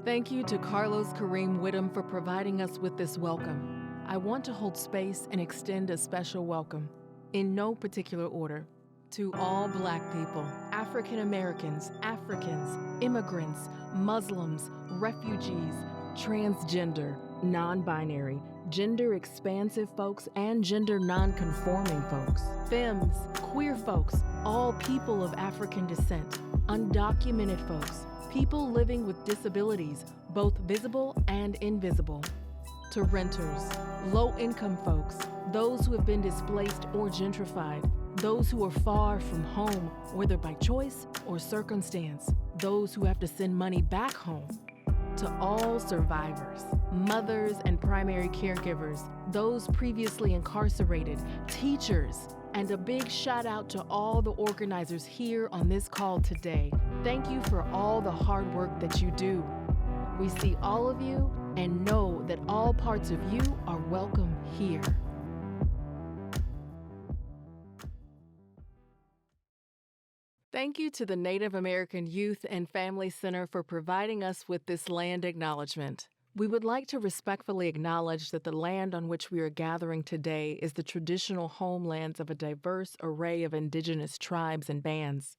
Thank you to Carlos Kareem Whittam for providing us with this welcome. I want to hold space and extend a special welcome, in no particular order, to all Black people, African Americans, Africans, immigrants, Muslims, refugees, transgender, non-binary, gender-expansive folks, and gender non-conforming folks, femmes, queer folks, all people of African descent, undocumented folks, people living with disabilities, both visible and invisible, to renters, low-income folks, those who have been displaced or gentrified, those who are far from home, whether by choice or circumstance, those who have to send money back home, to all survivors, mothers and primary caregivers, those previously incarcerated, teachers, and a big shout out to all the organizers here on this call today. Thank you for all the hard work that you do. We see all of you and know that all parts of you are welcome here. Thank you to the Native American Youth and Family Center for providing us with this land acknowledgement. We would like to respectfully acknowledge that the land on which we are gathering today is the traditional homelands of a diverse array of indigenous tribes and bands.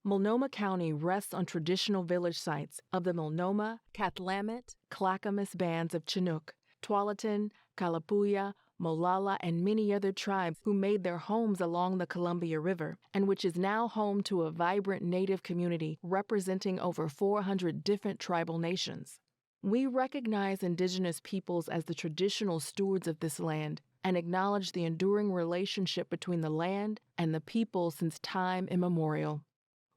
Multnomah County rests on traditional village sites of the Multnomah, Cathlamet, Clackamas bands of Chinook, Tualatin, Kalapuya, Molalla, and many other tribes who made their homes along the Columbia River, and which is now home to a vibrant Native community representing over 400 different tribal nations. We recognize Indigenous peoples as the traditional stewards of this land and acknowledge the enduring relationship between the land and the people since time immemorial.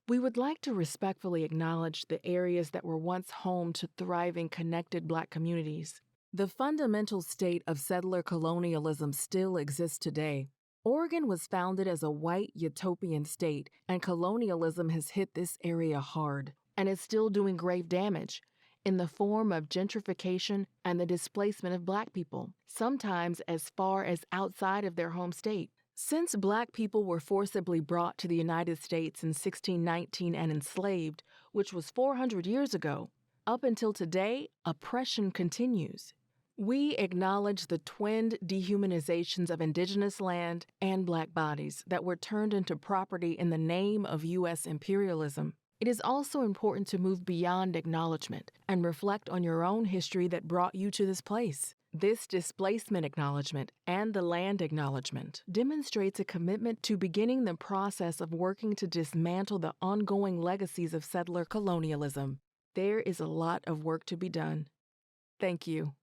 We would like to respectfully acknowledge the areas that were once home to thriving, connected Black communities. The fundamental state of settler colonialism still exists today. Oregon was founded as a white utopian state, and colonialism has hit this area hard and is still doing grave damage in the form of gentrification and the displacement of Black people, sometimes as far as outside of their home state. Since Black people were forcibly brought to the United States in 1619 and enslaved, which was 400 years ago, up until today, oppression continues. We acknowledge the twinned dehumanizations of Indigenous land and Black bodies that were turned into property in the name of U.S. imperialism. It is also important to move beyond acknowledgement and reflect on your own history that brought you to this place. This displacement acknowledgement and the land acknowledgement demonstrates a commitment to beginning the process of working to dismantle the ongoing legacies of settler colonialism. There is a lot of work to be done. Thank you.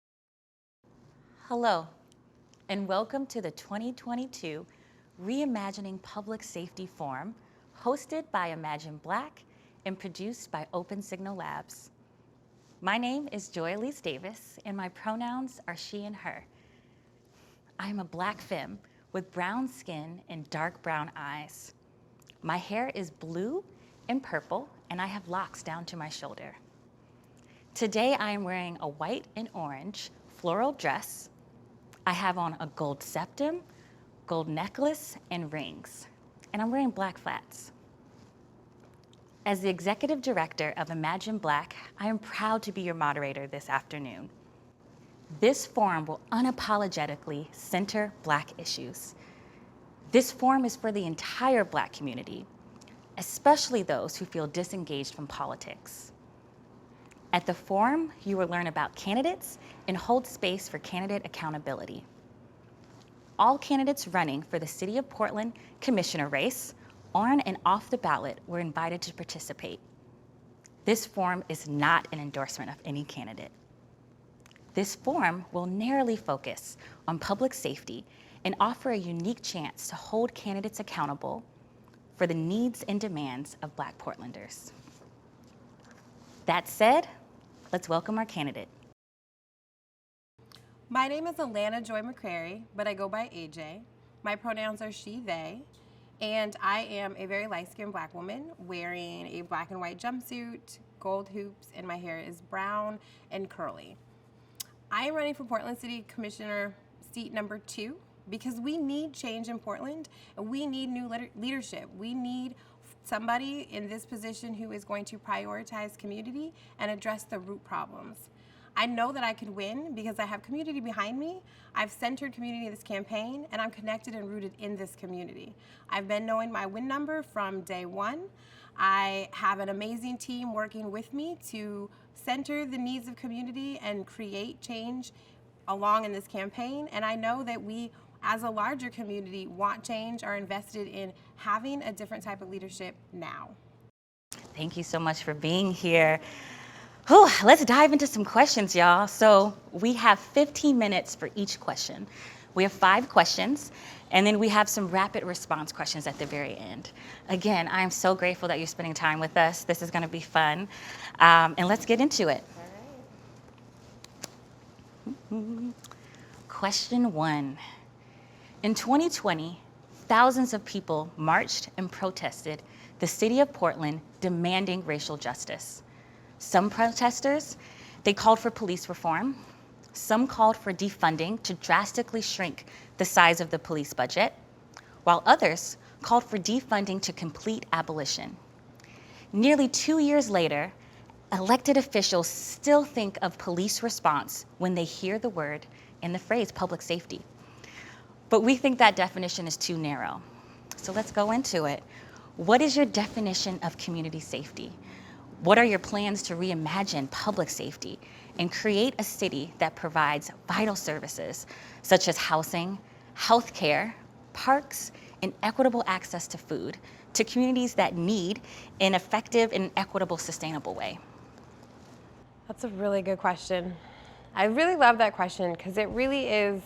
Hello, and welcome to the 2022 Reimagining Public Safety Forum, hosted by Imagine Black and produced by Open Signal Labs. My name is Joy Alise Davis, and my pronouns are she and her. I am a Black femme with brown skin and dark brown eyes. My hair is blue and purple, and I have locks down to my shoulder. Today, I am wearing a white and orange floral dress. I have on a gold septum, gold necklace, and rings, and I'm wearing black flats. As the Executive Director of Imagine Black, I am proud to be your moderator this afternoon. This forum will unapologetically center Black issues. This forum is for the entire Black community, especially those who feel disengaged from politics. At the forum, you will learn about candidates and hold space for candidate accountability. All candidates running for the City of Portland Commissioner race, on and off the ballot, were invited to participate. This forum is not an endorsement of any candidate. This forum will narrowly focus on public safety and offer a unique chance to hold candidates accountable for the needs and demands of Black Portlanders. That said, let's welcome our candidate. My name is Alanna Joy McCreary, but I go by AJ. My pronouns are she, they, and I am a very light-skinned Black woman wearing a black and white jumpsuit, gold hoops, and my hair is brown and curly. I am running for Portland City Commissioner seat number 2 because we need change in Portland and we need new leadership. We need somebody in this position who is going to prioritize community and address the root problems. I know that I could win because I have community behind me. I've centered community in this campaign, and I'm connected and rooted in this community. I've been knowing my win number from day one. I have an amazing team working with me to center the needs of community and create change along in this campaign. And I know that we, as a larger community, want change, are invested in having a different type of leadership now. Thank you so much for being here. Whew, let's dive into some questions, y'all. So we have 15 minutes for each question. We have 5 questions, and then we have some rapid response questions at the very end. Again, I am so grateful that you're spending time with us. This is going to be fun. And let's get into it. All right. Question 1. In 2020, thousands of people marched and protested the city of Portland demanding racial justice. Some protesters, they called for police reform. Some called for defunding to drastically shrink the size of the police budget, while others called for defunding to complete abolition. Nearly 2 years later, elected officials still think of police response when they hear the word and the phrase public safety. But we think that definition is too narrow. So let's go into it. What is your definition of community safety? What are your plans to reimagine public safety and create a city that provides vital services such as housing, healthcare, parks, and equitable access to food to communities that need an effective and equitable, sustainable way? That's a really good question. I really love that question because it really is,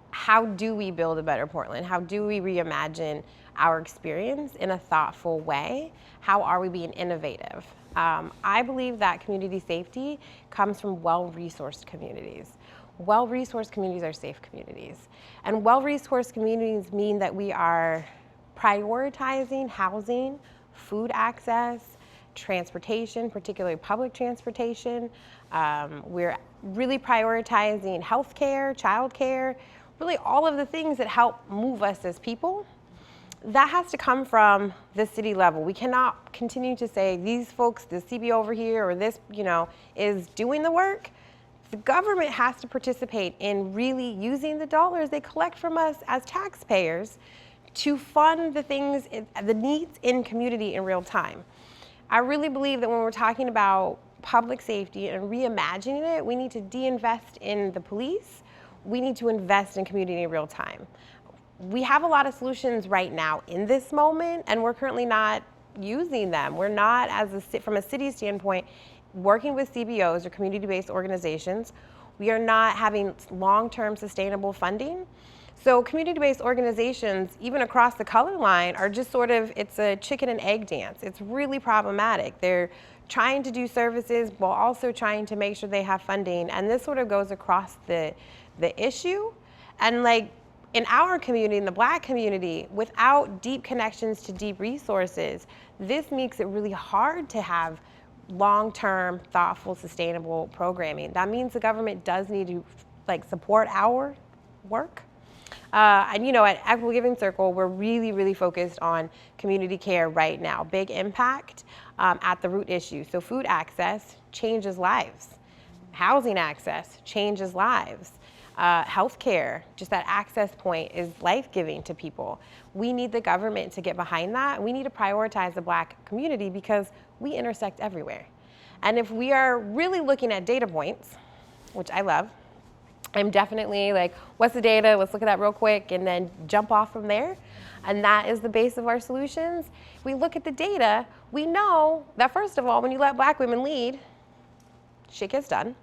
how do we build a better Portland? How do we reimagine our experience in a thoughtful way? How are we being innovative? I believe that community safety comes from well-resourced communities. Well-resourced communities are safe communities. And well-resourced communities mean that we are prioritizing housing, food access, transportation, particularly public transportation. We're really prioritizing healthcare, childcare, really all of the things that help move us as people. That has to come from the city level. We cannot continue to say these folks, the CBO over here or this, is doing the work. The government has to participate in really using the dollars they collect from us as taxpayers to fund the things, the needs in community in real time. I really believe that when we're talking about public safety and reimagining it, we need to de-invest in the police. We need to invest in community in real time. We have a lot of solutions right now in this moment, and we're currently not using them. We're not, from a city standpoint, working with CBOs or community-based organizations. We are not having long-term sustainable funding. So community-based organizations, even across the color line, are just it's a chicken and egg dance. It's really problematic. They're trying to do services while also trying to make sure they have funding, and this sort of goes across the issue. And in our community, in the Black community, without deep connections to deep resources, this makes it really hard to have long-term, thoughtful, sustainable programming. That means the government does need to support our work. And at Equitable Giving Circle, we're really, really focused on community care right now. Big impact at the root issue. So food access changes lives. Housing access changes lives. Healthcare, just that access point is life-giving to people. We need the government to get behind that. We need to prioritize the Black community because we intersect everywhere. And if we are really looking at data points, which I love, I'm definitely what's the data? Let's look at that real quick and then jump off from there. And that is the base of our solutions. We look at the data, we know that first of all, when you let Black women lead, shit gets done.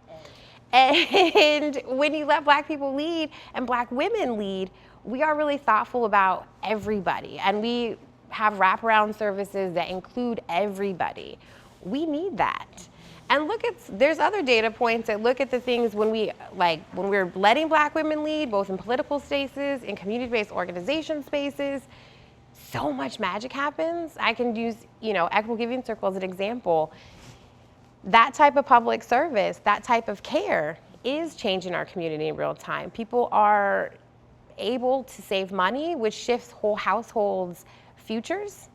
And when you let Black people lead and Black women lead, we are really thoughtful about everybody. And we have wraparound services that include everybody. We need that. And there's other data points that look at the things when we're letting Black women lead, both in political spaces, in community-based organization spaces, so much magic happens. I can use, Equitable Giving Circle as an example. That type of public service, that type of care is changing our community in real time. People are able to save money, which shifts whole households' futures.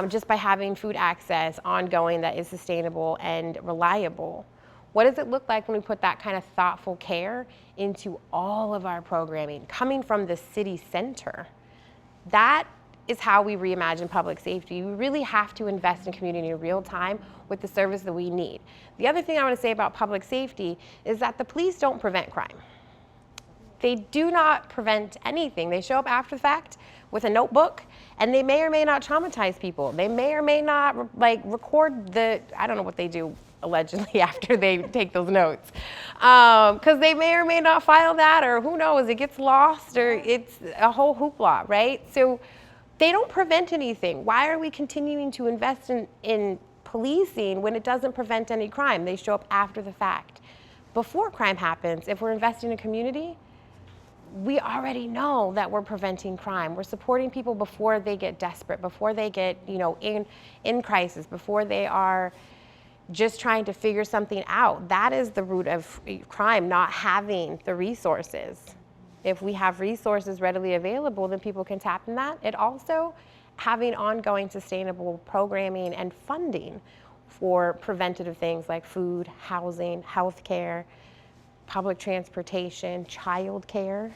just by having food access ongoing that is sustainable and reliable. What does it look like when we put that kind of thoughtful care into all of our programming, coming from the city center? That is how we reimagine public safety. We really have to invest in community in real time with the service that we need. The other thing I want to say about public safety is that the police don't prevent crime. They do not prevent anything. They show up after the fact with a notebook, and they may or may not traumatize people. They may or may not record I don't know what they do allegedly after they take those notes. Because they may or may not file that, or who knows, it gets lost, or it's a whole hoopla, right? So they don't prevent anything. Why are we continuing to invest in policing when it doesn't prevent any crime? They show up after the fact. Before crime happens, if we're investing in a community, we already know that we're preventing crime. We're supporting people before they get desperate, before they get, in crisis, before they are just trying to figure something out. That is the root of crime, not having the resources. If we have resources readily available, then people can tap in that. It also having ongoing sustainable programming and funding for preventative things like food, housing, healthcare, public transportation, childcare.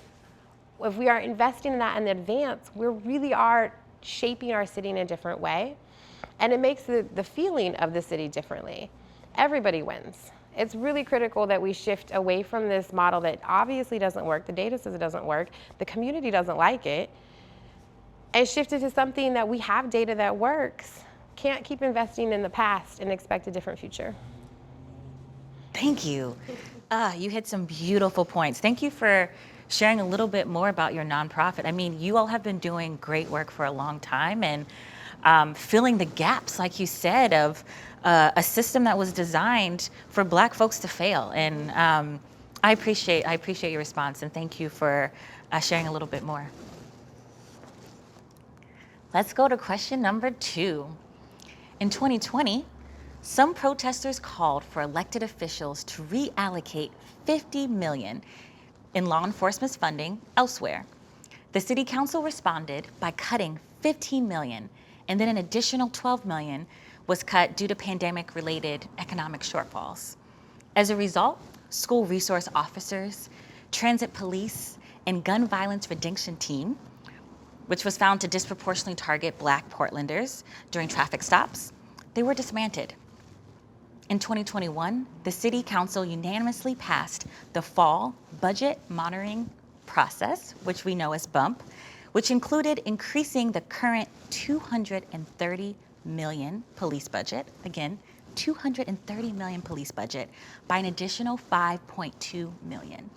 If we are investing in that in advance, we really are shaping our city in a different way. And it makes the feeling of the city differently. Everybody wins. It's really critical that we shift away from this model that obviously doesn't work. The data says it doesn't work. The community doesn't like it. And shift it to something that we have data that works. Can't keep investing in the past and expect a different future. Thank you. You hit some beautiful points. Thank you for sharing a little bit more about your nonprofit. I mean, you all have been doing great work for a long time, and filling the gaps, like you said, of a system that was designed for Black folks to fail. And I appreciate your response, and thank you for sharing a little bit more. Let's go to question number 2. In 2020, some protesters called for elected officials to reallocate $50 million in law enforcement funding elsewhere. The City Council responded by cutting $15 million, and then an additional $12 million was cut due to pandemic-related economic shortfalls. As a result, school resource officers, transit police, and gun violence reduction team, which was found to disproportionately target Black Portlanders during traffic stops, they were dismantled. In 2021, the City Council unanimously passed the Fall Budget Monitoring Process, which we know as BUMP, which included increasing the current $230 million police budget, again, $230 million police budget, by an additional $5.2 million.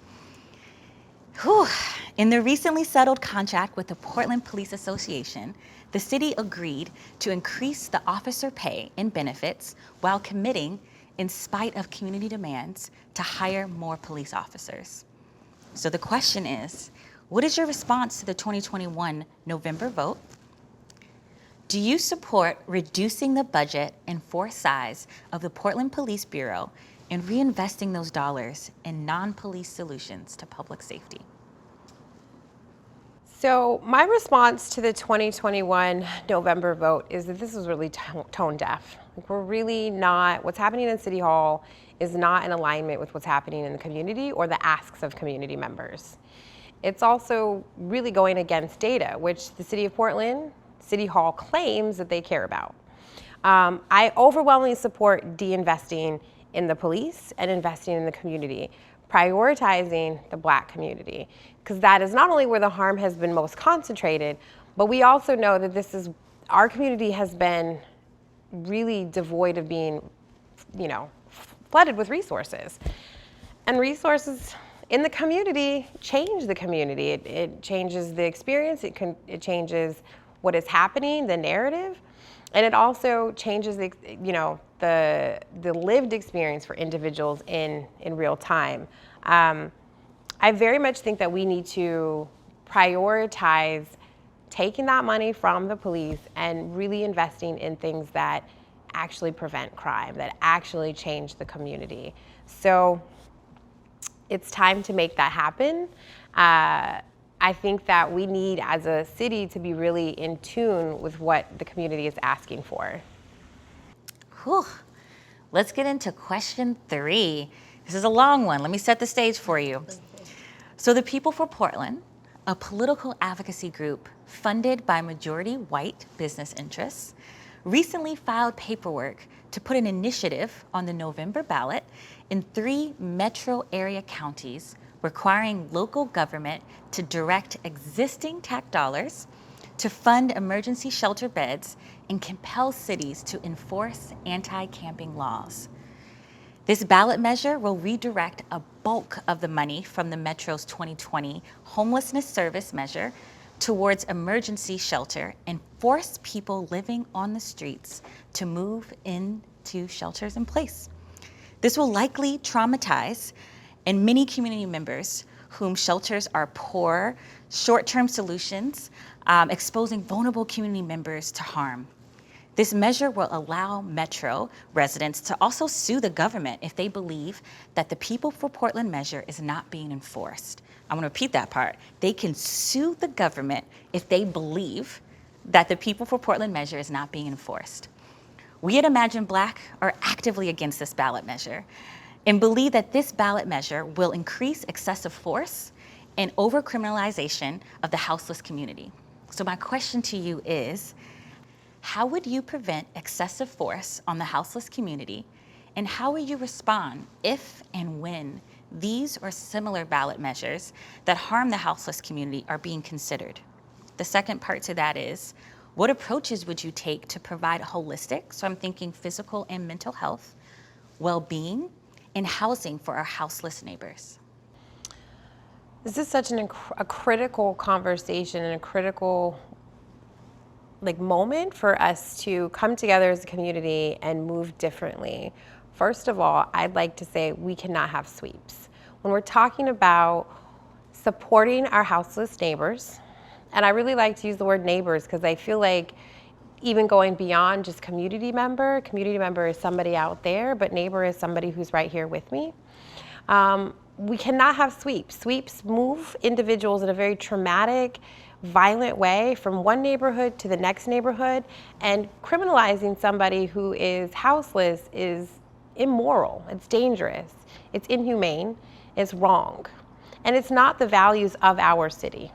Whew. In the recently settled contract with the Portland Police Association, the city agreed to increase the officer pay and benefits while committing, in spite of community demands, to hire more police officers. So the question is, what is your response to the 2021 November vote? Do you support reducing the budget and force size of the Portland Police Bureau and reinvesting those dollars in non-police solutions to public safety? So my response to the 2021 November vote is that this was really tone deaf. We're really not, what's happening in City Hall is not in alignment with what's happening in the community or the asks of community members. It's also really going against data, which the City of Portland, City Hall claims that they care about. I overwhelmingly support de-investing in the police and investing in the community, prioritizing the Black community, because that is not only where the harm has been most concentrated, but we also know that our community has been really devoid of being, flooded with resources. And resources in the community change the community. It changes the experience, it changes what is happening, the narrative, and it also changes the lived experience for individuals in real time. I very much think that we need to prioritize taking that money from the police and really investing in things that actually prevent crime, that actually change the community. So it's time to make that happen. I I think that we need, as a city, to be really in tune with what the community is asking for. Whew. Let's get into question 3. This is a long one. Let me set the stage for you. So the People for Portland, a political advocacy group funded by majority white business interests, recently filed paperwork to put an initiative on the November ballot in 3 metro area counties requiring local government to direct existing tax dollars to fund emergency shelter beds and compel cities to enforce anti-camping laws. This ballot measure will redirect a bulk of the money from the Metro's 2020 homelessness service measure towards emergency shelter and force people living on the streets to move into shelters in place. This will likely traumatize and many community members whom shelters are poor, short-term solutions, exposing vulnerable community members to harm. This measure will allow Metro residents to also sue the government if they believe that the People for Portland measure is not being enforced. I'm gonna repeat that part. They can sue the government if they believe that the People for Portland measure is not being enforced. We at Imagine Black are actively against this ballot measure and believe that this ballot measure will increase excessive force and over-criminalization of the houseless community. So my question to you is, how would you prevent excessive force on the houseless community, and how would you respond if and when these or similar ballot measures that harm the houseless community are being considered? The second part to that is, what approaches would you take to provide holistic, so I'm thinking physical and mental health, well-being, and housing for our houseless neighbors? This is such a critical conversation and a critical moment for us to come together as a community and move differently. First of all, I'd like to say we cannot have sweeps. When we're talking about supporting our houseless neighbors, and I really like to use the word neighbors because I feel like even going beyond just community member is somebody out there, but neighbor is somebody who's right here with me. We cannot have sweeps. Sweeps move individuals in a very traumatic, violent way from one neighborhood to the next neighborhood, and criminalizing somebody who is houseless is immoral, it's dangerous, it's inhumane, it's wrong, and it's not the values of our city.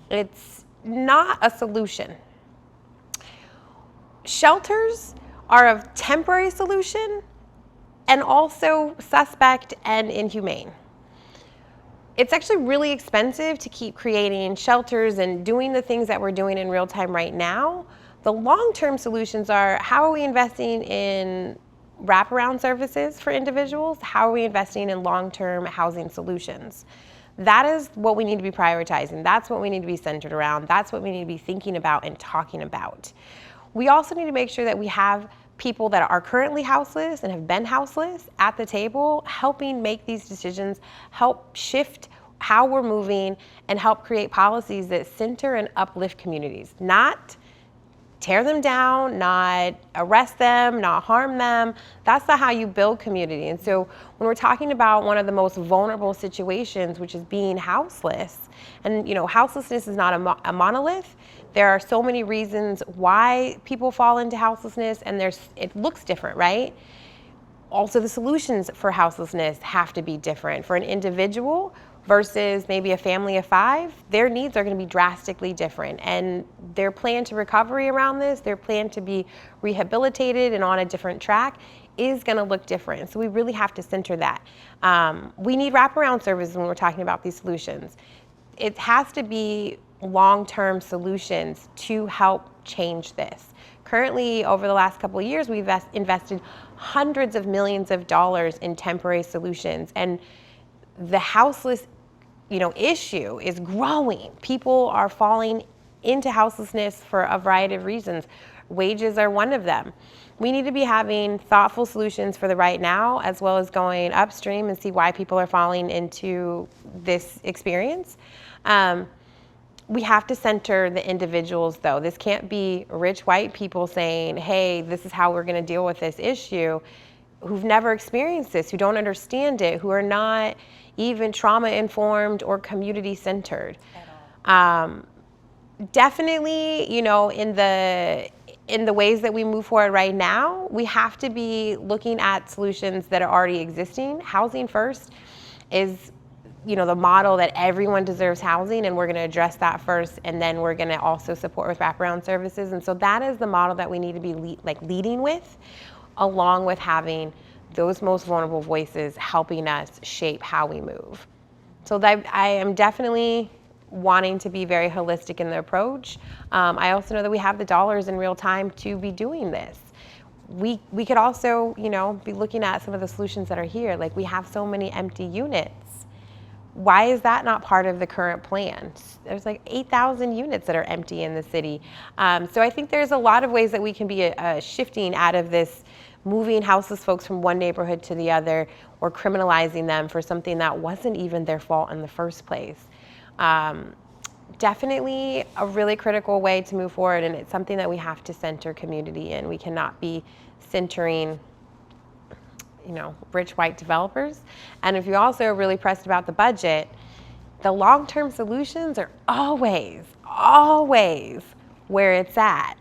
It's not a solution. Shelters are a temporary solution and also suspect and inhumane. It's actually really expensive to keep creating shelters and doing the things that we're doing in real time right now. The long-term solutions are, how are we investing in wraparound services for individuals? How are we investing in long-term housing solutions? That is what we need to be prioritizing. That's what we need to be centered around. That's what we need to be thinking about and talking about. We also need to make sure that we have people that are currently houseless and have been houseless at the table, helping make these decisions, help shift how we're moving, and help create policies that center and uplift communities, not tear them down, not arrest them, not harm them. That's not how you build community. And so when we're talking about one of the most vulnerable situations, which is being houseless, and houselessness is not a monolith. There are so many reasons why people fall into houselessness, and it looks different, right? Also, the solutions for houselessness have to be different. For an individual versus maybe a family of 5, their needs are going to be drastically different. And their plan to recovery around this, their plan to be rehabilitated and on a different track is going to look different. So we really have to center that. We need wraparound services when we're talking about these solutions. It has to be long-term solutions to help change this. Currently, over the last couple of years, we've invested hundreds of millions of dollars in temporary solutions, and the houseless, issue is growing. People are falling into houselessness for a variety of reasons. Wages are one of them. We need to be having thoughtful solutions for the right now, as well as going upstream and see why people are falling into this experience. We have to center the individuals, though. This can't be rich white people saying, hey, this is how we're going to deal with this issue, who've never experienced this, who don't understand it, who are not even trauma-informed or community-centered. Definitely, you know, in the ways that we move forward right now, we have to be looking at solutions that are already existing. Housing first is, you know, the model that everyone deserves housing, and we're going to address that first, and then we're going to also support with wraparound services. And so that is the model that we need to be leading with, along with having those most vulnerable voices helping us shape how we move. So that I am definitely wanting to be very holistic in the approach. I also know that we have the dollars in real time to be doing this. We could also, you know, be looking at some of the solutions that are here. Like, we have so many empty units. Why is that not part of the current plan? There's like 8,000 units that are empty in the city. So I think there's a lot of ways that we can be shifting out of this, moving houseless folks from one neighborhood to the other, or criminalizing them for something that wasn't even their fault in the first place. Definitely a really critical way to move forward, and it's something that we have to center community in. We cannot be centering, you know, rich white developers. And if you're also really pressed about the budget, the long-term solutions are always where it's at.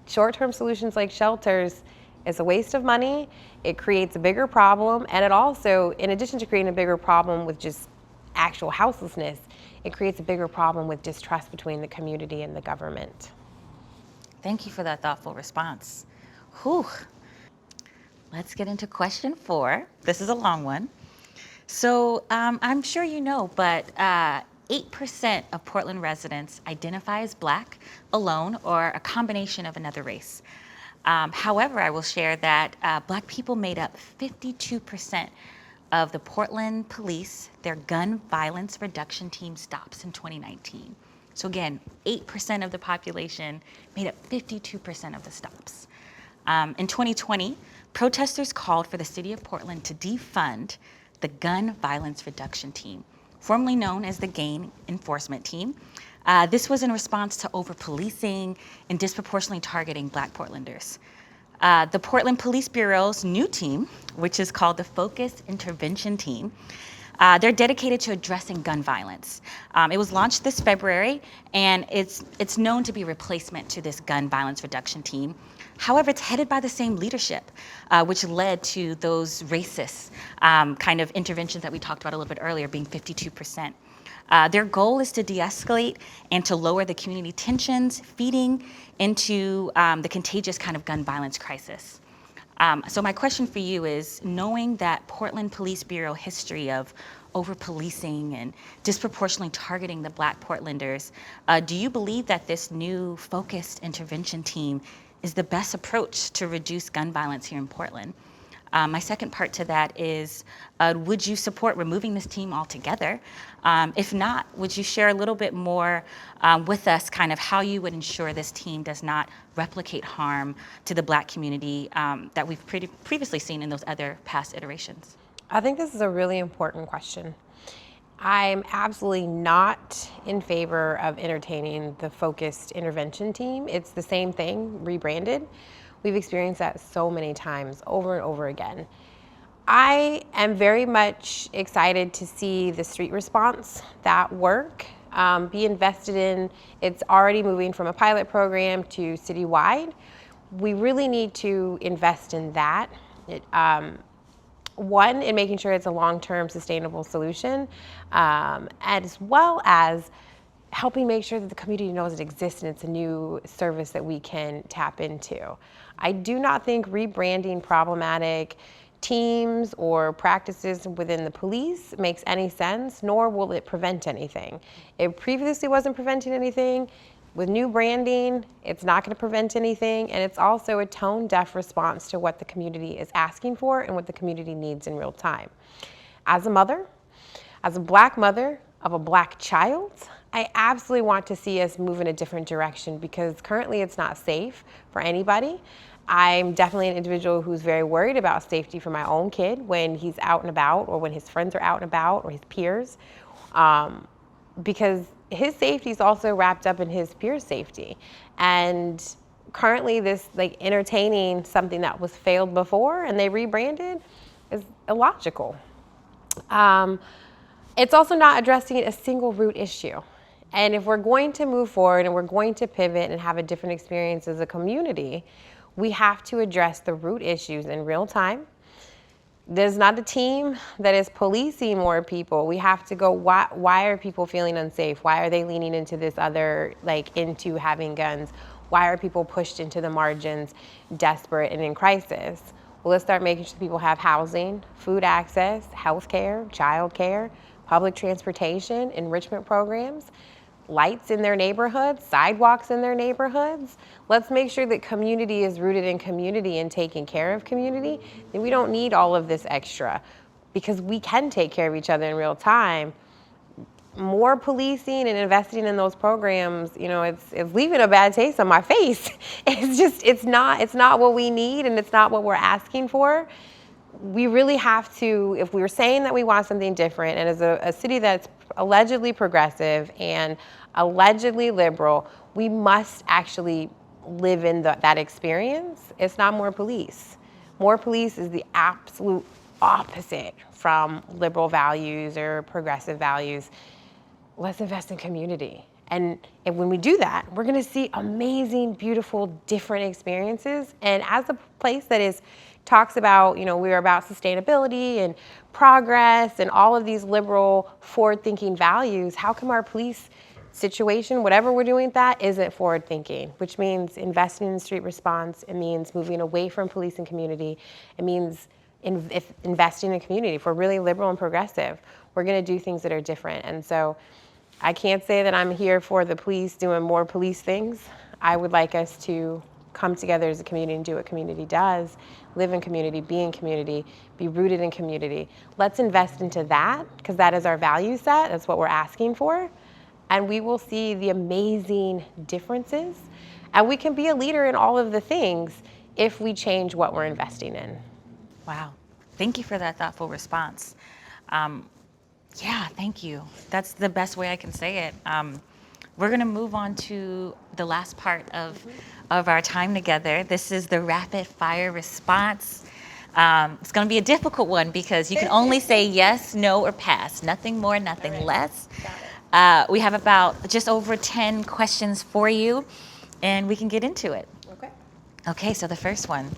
Short-term solutions like shelters is a waste of money. It creates a bigger problem, and it also, in addition to creating a bigger problem with just actual houselessness, it creates a bigger problem with distrust between the community and the government. Thank you for that thoughtful response. Whew. Let's get into question 4. This is a long one. So I'm sure you know, but 8% of Portland residents identify as Black alone or a combination of another race. However, I will share that Black people made up 52% of the Portland police, their gun violence reduction team stops in 2019. So again, 8% of the population made up 52% of the stops. In 2020, protesters called for the city of Portland to defund the Gun Violence Reduction Team, formerly known as the Gang Enforcement Team. This was in response to over-policing and disproportionately targeting Black Portlanders. The Portland Police Bureau's new team, which is called the Focused Intervention Team, they're dedicated to addressing gun violence. It was launched this February, and it's known to be a replacement to this gun violence reduction team. However, it's headed by the same leadership, which led to those racist kind of interventions that we talked about a little bit earlier, being 52%. Their goal is to de-escalate and to lower the community tensions, feeding into the contagious kind of gun violence crisis. So my question for you is, knowing that Portland Police Bureau history of over-policing and disproportionately targeting the Black Portlanders, do you believe that this new focused intervention team is the best approach to reduce gun violence here in Portland? My second part to that is, would you support removing this team altogether? If not, would you share a little bit more with us kind of how you would ensure this team does not replicate harm to the Black community that we've previously seen in those other past iterations? I think this is a really important question. I'm absolutely not in favor of entertaining the focused intervention team. It's the same thing, rebranded. We've experienced that so many times, over and over again. I am very much excited to see the street response, that work, be invested in. It's already moving from a pilot program to citywide. We really need to invest in that. One, in making sure it's a long-term sustainable solution, as well as helping make sure that the community knows it exists and it's a new service that we can tap into. I do not think rebranding problematic teams or practices within the police makes any sense, nor will it prevent anything. It previously wasn't preventing anything. With new branding, it's not going to prevent anything, and it's also a tone-deaf response to what the community is asking for and what the community needs in real time. As a mother, as a Black mother of a Black child, I absolutely want to see us move in a different direction, because currently it's not safe for anybody. I'm definitely an individual who's very worried about safety for my own kid when he's out and about, or when his friends are out and about, or his peers, because his safety is also wrapped up in his peers' safety. And currently this, like, entertaining something that was failed before and they rebranded is illogical. It's also not addressing a single root issue. And if we're going to move forward and we're going to pivot and have a different experience as a community, we have to address the root issues in real time. There's not a team that is policing more people. We have to go, why are people feeling unsafe? Why are they leaning into this other, like into having guns? Why are people pushed into the margins, desperate and in crisis? Well, let's start making sure people have housing, food access, health care, child care, public transportation, enrichment programs, lights in their neighborhoods, sidewalks in their neighborhoods. Let's make sure that community is rooted in community and taking care of community. Then we don't need all of this extra because we can take care of each other in real time. More policing and investing in those programs, you know, it's leaving a bad taste on my face. It's not what we need and it's not what we're asking for. We really have to, if we're saying that we want something different, and as a city that's allegedly progressive and allegedly liberal, we must actually live in that experience. It's not more police. More police is the absolute opposite from liberal values or progressive values. Let's invest in community. And when we do that, we're gonna see amazing, beautiful, different experiences. And as a place that talks about, you know, we're about sustainability and progress and all of these liberal, forward-thinking values, how come our police situation, whatever we're doing with that, isn't forward-thinking? Which means investing in street response, it means moving away from police and community, it means investing in community. If we're really liberal and progressive, we're gonna do things that are different. And so I can't say that I'm here for the police doing more police things. I would like us to come together as a community and do what community does, live in community, be rooted in community. Let's invest into that because that is our value set. That's what we're asking for. And we will see the amazing differences. And we can be a leader in all of the things if we change what we're investing in. Wow. Thank you for that thoughtful response. Yeah, thank you. That's the best way I can say it. We're going to move on to the last part of our time together. This is the rapid fire response. It's going to be a difficult one because you can only say yes, no, or pass. Nothing more, nothing less. We have about just over 10 questions for you, and we can get into it. Okay, so the first one.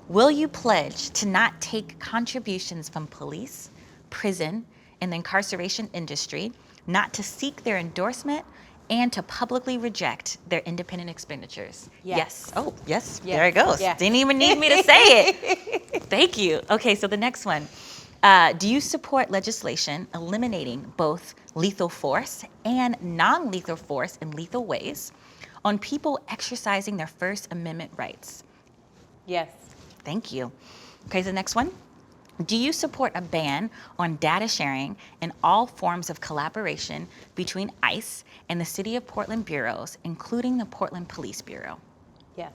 Will you pledge to not take contributions from police, prison, and the incarceration industry, not to seek their endorsement, and to publicly reject their independent expenditures? Yes. Oh, yes. There it goes. Yes. Didn't even need me to say it. Thank you. Okay, so the next one. Do you support legislation eliminating both lethal force and non-lethal force in lethal ways on people exercising their First Amendment rights? Yes. Thank you. Okay, so the next one. Do you support a ban on data sharing and all forms of collaboration between ICE and the City of Portland bureaus, including the Portland Police Bureau? Yes.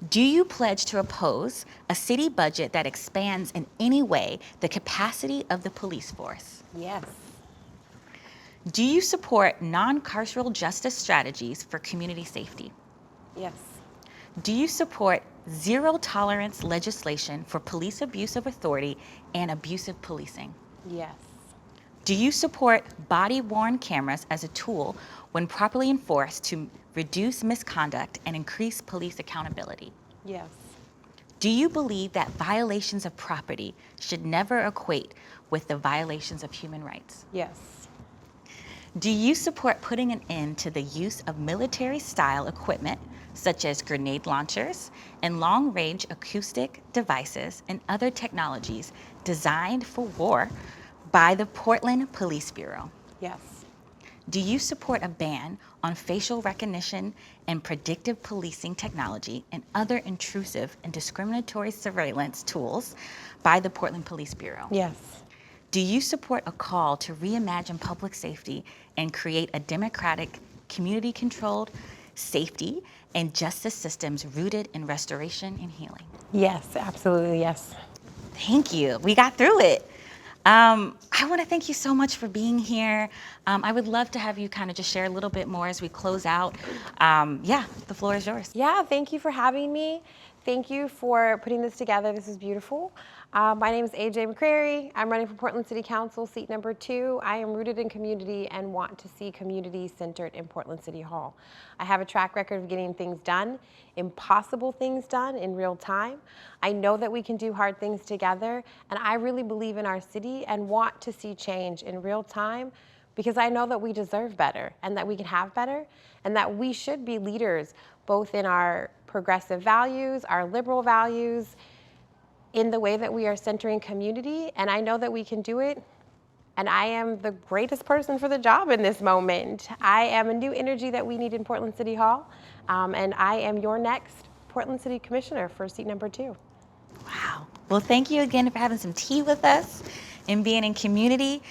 Do you pledge to oppose a city budget that expands in any way the capacity of the police force? Yes. Do you support non-carceral justice strategies for community safety? Yes. Do you support zero tolerance legislation for police abuse of authority and abusive policing? Yes. Do you support body-worn cameras as a tool when properly enforced to reduce misconduct and increase police accountability? Yes. Do you believe that violations of property should never equate with the violations of human rights? Yes. Do you support putting an end to the use of military-style equipment such as grenade launchers and long-range acoustic devices and other technologies designed for war by the Portland Police Bureau? Yes. Do you support a ban on facial recognition and predictive policing technology and other intrusive and discriminatory surveillance tools by the Portland Police Bureau? Yes. Do you support a call to reimagine public safety and create a democratic, community-controlled safety and justice systems rooted in restoration and healing? Yes, absolutely, yes. Thank you. We got through it. I want to thank you so much for being here. I would love to have you kind of just share a little bit more as we close out. Yeah, the floor is yours. Yeah, thank you for having me. Thank you for putting this together. This is beautiful. My name is AJ McCreary. I'm running for Portland City Council, seat number 2. I am rooted in community and want to see community centered in Portland City Hall. I have a track record of getting things done, impossible things done in real time. I know that we can do hard things together, and I really believe in our city and want to see change in real time because I know that we deserve better and that we can have better and that we should be leaders both in our progressive values, our liberal values, in the way that we are centering community, and I know that we can do it, and I am the greatest person for the job in this moment. I am a new energy that we need in Portland City Hall, and I am your next Portland City Commissioner for seat number 2. Wow. Well, thank you again for having some tea with us and being in community.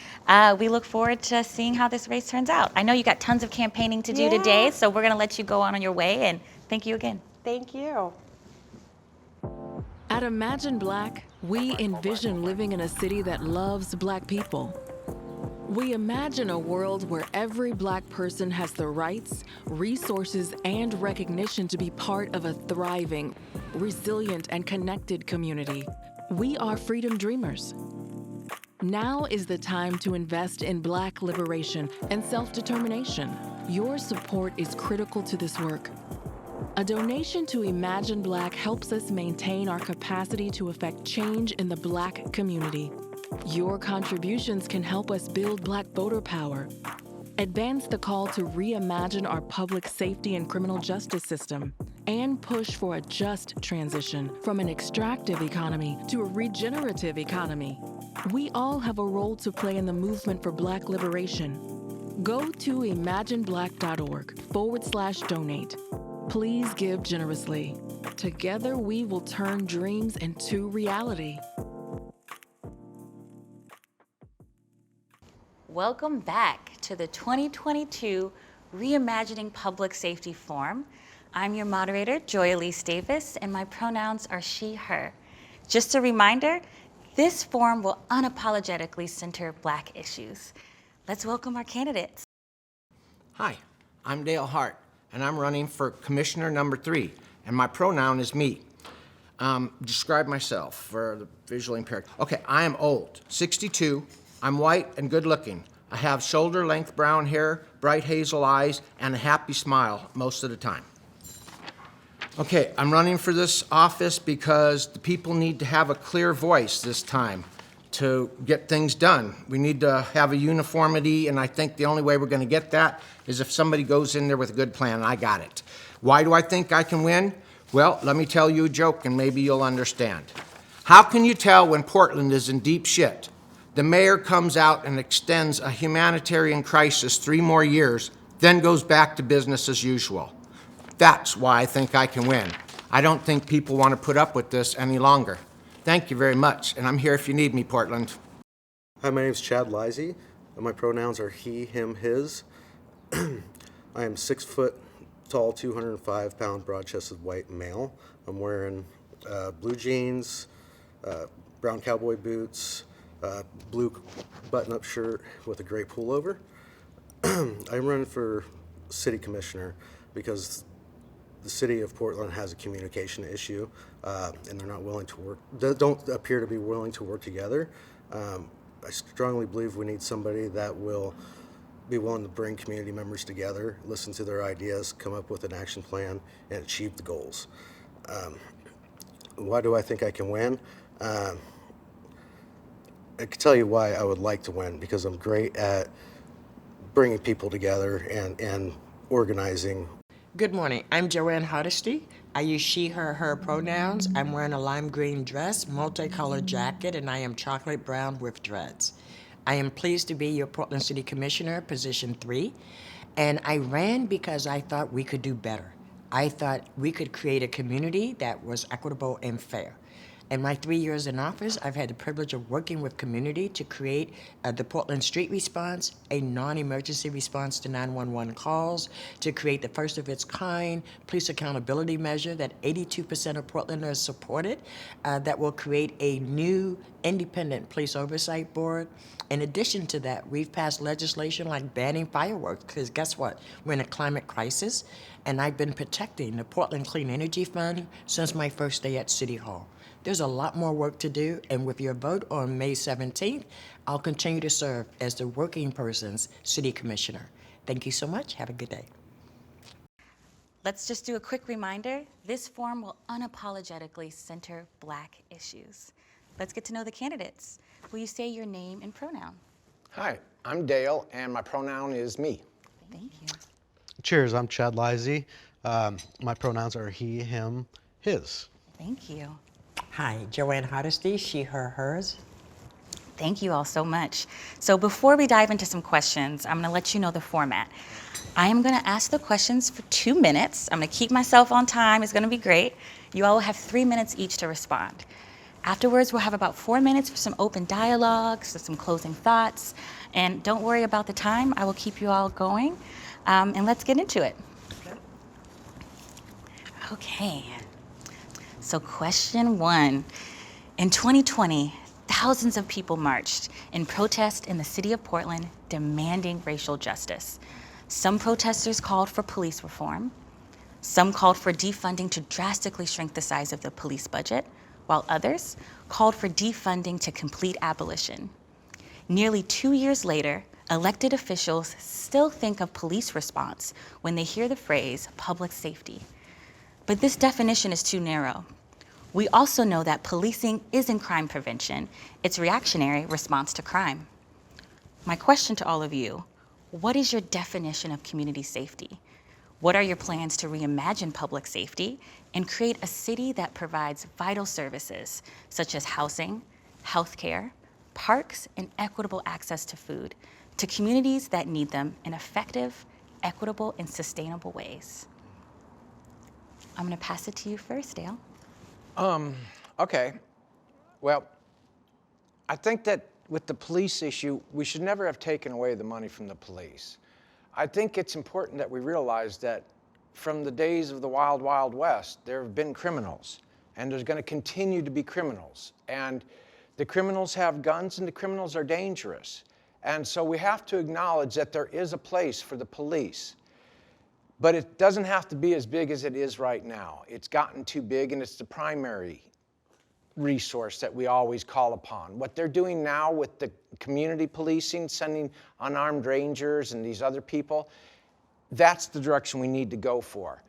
We look forward to seeing how this race turns out. I know you got tons of campaigning to do today, so we're going to let you go on your way, and thank you again. Thank you. At Imagine Black, we envision living in a city that loves Black people. We imagine a world where every Black person has the rights, resources, and recognition to be part of a thriving, resilient, and connected community. We are freedom dreamers. Now is the time to invest in Black liberation and self-determination. Your support is critical to this work. A donation to Imagine Black helps us maintain our capacity to affect change in the Black community. Your contributions can help us build Black voter power, advance the call to reimagine our public safety and criminal justice system, and push for a just transition from an extractive economy to a regenerative economy. We all have a role to play in the movement for Black liberation. Go to imagineblack.org/donate. Please give generously. Together, we will turn dreams into reality. Welcome back to the 2022 Reimagining Public Safety Forum. I'm your moderator, Alise Davis, and my pronouns are she, her. Just a reminder, this forum will unapologetically center Black issues. Let's welcome our candidates. Hi, I'm Dale Hardt, and I'm running for Commissioner number 3, and my pronoun is me. Describe myself for the visually impaired. Okay, I am old, 62, I'm white and good looking. I have shoulder-length brown hair, bright hazel eyes, and a happy smile most of the time. Okay, I'm running for this office because the people need to have a clear voice this time to get things done. We need to have a uniformity, and I think the only way we're going to get that is if somebody goes in there with a good plan, and I got it. Why do I think I can win? Well, let me tell you a joke, and maybe you'll understand. How can you tell when Portland is in deep shit? The mayor comes out and extends a humanitarian crisis 3 more years, then goes back to business as usual. That's why I think I can win. I don't think people want to put up with this any longer. Thank you very much, and I'm here if you need me, Portland. Hi, my name is Chad Leisey, and my pronouns are he, him, his. I am 6 foot tall, 205-pound, broad-chested white male. I'm wearing blue jeans, brown cowboy boots, blue button-up shirt with a gray pullover. I'm running for city commissioner because the city of Portland has a communication issue, and they're not willing to work. They don't appear to be willing to work together. I strongly believe we need somebody that will be willing to bring community members together, listen to their ideas, come up with an action plan, and achieve the goals. Why do I think I can win? I can tell you why I would like to win, because I'm great at bringing people together and organizing. Good morning. I'm Jo Ann Hardesty. I use she, her pronouns. I'm wearing a lime green dress, multicolored jacket, and I am chocolate brown with dreads. I am pleased to be your Portland City Commissioner, position 3, and I ran because I thought we could do better. I thought we could create a community that was equitable and fair. In my 3 years in office, I've had the privilege of working with community to create the Portland Street Response, a non-emergency response to 911 calls, to create the first of its kind police accountability measure that 82% of Portlanders supported, that will create a new independent police oversight board. In addition to that, we've passed legislation like banning fireworks, because guess what? We're in a climate crisis, and I've been protecting the Portland Clean Energy Fund since my first day at City Hall. There's a lot more work to do, and with your vote on May 17th, I'll continue to serve as the Working Person's City Commissioner. Thank you so much. Have a good day. Let's just do a quick reminder. This forum will unapologetically center Black issues. Let's get to know the candidates. Will you say your name and pronoun? Hi, I'm Dale, and my pronoun is me. Thank you. Cheers, I'm Chad Leisey. My pronouns are he, him, his. Thank you. Hi, Jo Ann Hardesty, she, her, hers. Thank you all so much. So before we dive into some questions, I'm gonna let you know the format. I am gonna ask the questions for 2 minutes. I'm gonna keep myself on time, it's gonna be great. You all will have 3 minutes each to respond. Afterwards, we'll have about 4 minutes for some open dialogue, so some closing thoughts. And don't worry about the time, I will keep you all going. And let's get into it. Okay. So question 1. In 2020, thousands of people marched in protest in the city of Portland demanding racial justice. Some protesters called for police reform. Some called for defunding to drastically shrink the size of the police budget, while others called for defunding to complete abolition. Nearly 2 years later, elected officials still think of police response when they hear the phrase public safety. But this definition is too narrow. We also know that policing isn't crime prevention, it's reactionary response to crime. My question to all of you, what is your definition of community safety? What are your plans to reimagine public safety and create a city that provides vital services such as housing, healthcare, parks, and equitable access to food to communities that need them in effective, equitable, and sustainable ways? I'm gonna pass it to you first, Dale. Okay. Well, I think that with the police issue, we should never have taken away the money from the police. I think it's important that we realize that from the days of the Wild, Wild West, there have been criminals, and there's going to continue to be criminals. And the criminals have guns, and the criminals are dangerous. And so we have to acknowledge that there is a place for the police. But it doesn't have to be as big as it is right now. It's gotten too big, and it's the primary resource that we always call upon. What they're doing now with the community policing, sending unarmed rangers and these other people, that's the direction we need to go for.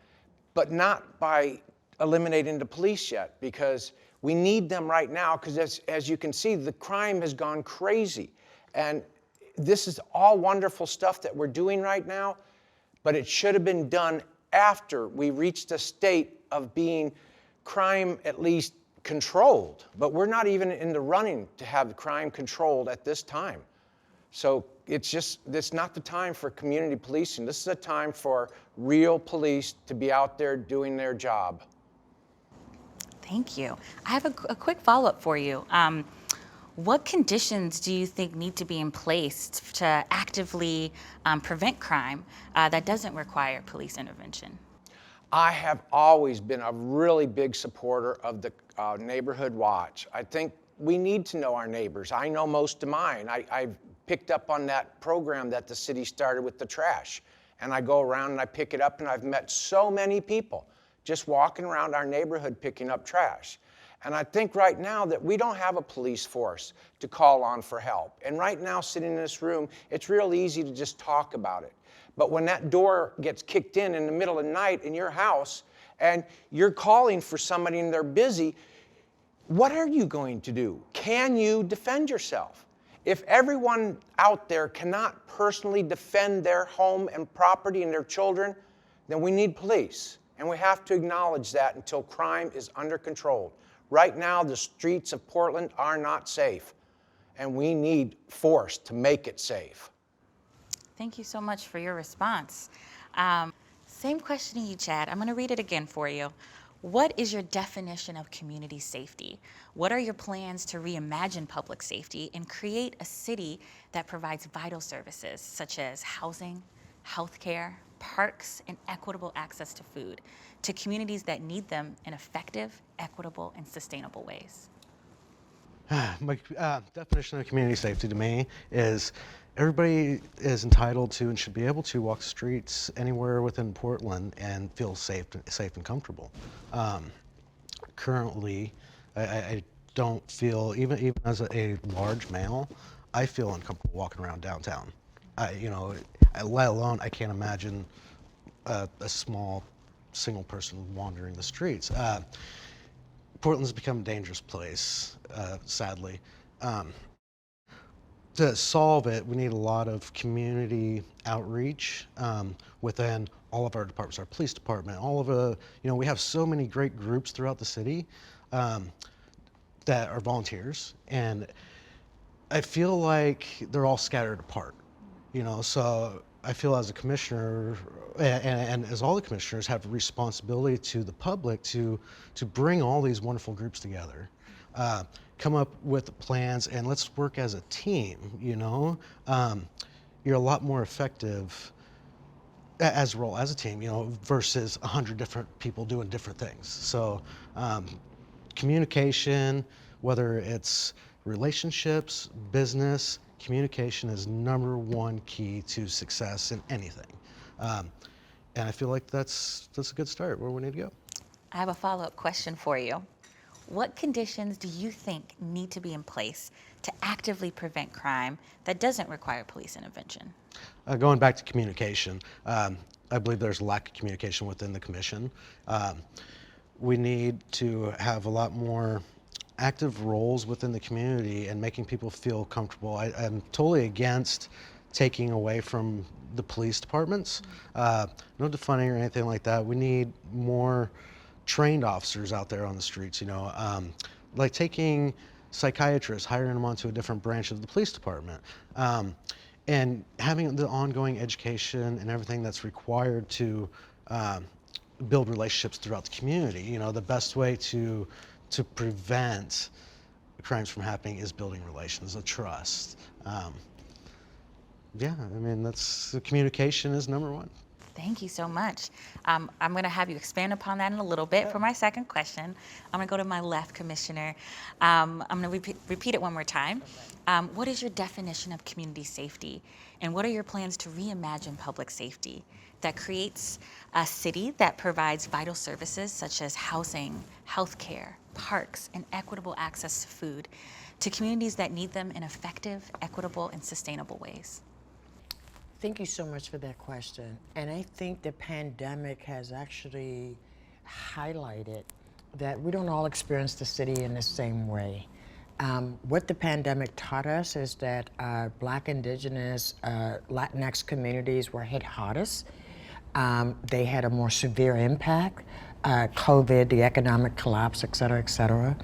But not by eliminating the police yet, because we need them right now, because as you can see, the crime has gone crazy. And this is all wonderful stuff that we're doing right now, but it should have been done after we reached a state of being crime at least controlled. But we're not even in the running to have crime controlled at this time. So it's not the time for community policing. This is a time for real police to be out there doing their job. Thank you. I have a quick follow-up for you. What conditions do you think need to be in place to actively prevent crime that doesn't require police intervention? I have always been a really big supporter of the neighborhood watch. I think we need to know our neighbors. I know most of mine. I've picked up on that program that the city started with the trash. And I go around and I pick it up, and I've met so many people just walking around our neighborhood picking up trash. And I think right now that we don't have a police force to call on for help. And right now, sitting in this room, it's real easy to just talk about it. But when that door gets kicked in the middle of the night in your house, and you're calling for somebody and they're busy, what are you going to do? Can you defend yourself? If everyone out there cannot personally defend their home and property and their children, then we need police. And we have to acknowledge that until crime is under control. Right now, the streets of Portland are not safe, and we need force to make it safe. Thank you so much for your response. Same question to you, Chad. I'm going to read it again for you. What is your definition of community safety? What are your plans to reimagine public safety and create a city that provides vital services such as housing, healthcare, parks, and equitable access to food to communities that need them in effective, equitable, and sustainable ways? My definition of community safety to me is everybody is entitled to and should be able to walk the streets anywhere within Portland and feel safe and comfortable. Currently, I don't feel, even as a large male, I feel uncomfortable walking around downtown. Let alone I can't imagine a small single person wandering the streets. Portland's become a dangerous place, sadly. To solve it, we need a lot of community outreach within all of our departments, our police department, all of we have so many great groups throughout the city that are volunteers, and I feel like they're all scattered apart, so I feel as a commissioner and as all the commissioners have a responsibility to the public to bring all these wonderful groups together. Come up with plans and let's work as a team, you're a lot more effective as a role as a team, versus 100 different people doing different things. So communication, whether it's relationships, business, communication is number one key to success in anything. And I feel like that's a good start where we need to go. I have a follow-up question for you. What conditions do you think need to be in place to actively prevent crime that doesn't require police intervention? Going back to communication, I believe there's a lack of communication within the commission. We need to have a lot more active roles within the community and making people feel comfortable. I'm totally against taking away from the police departments. No defunding or anything like that. We need more trained officers out there on the streets, like taking psychiatrists, hiring them onto a different branch of the police department, and having the ongoing education and everything that's required to build relationships throughout the community. The best way to prevent crimes from happening is building relations, a trust. Communication is number one. Thank you so much. I'm going to have you expand upon that in a little bit. For my second question, I'm going to go to my left, Commissioner. I'm going to repeat it one more time. What is your definition of community safety, and what are your plans to reimagine public safety that creates a city that provides vital services such as housing, healthcare, parks, and equitable access to food to communities that need them in effective, equitable, and sustainable ways? Thank you so much for that question. And I think the pandemic has actually highlighted that we don't all experience the city in the same way. What the pandemic taught us is that Black, Indigenous, Latinx communities were hit hardest. They had a more severe impact. COVID, the economic collapse, et cetera, et cetera.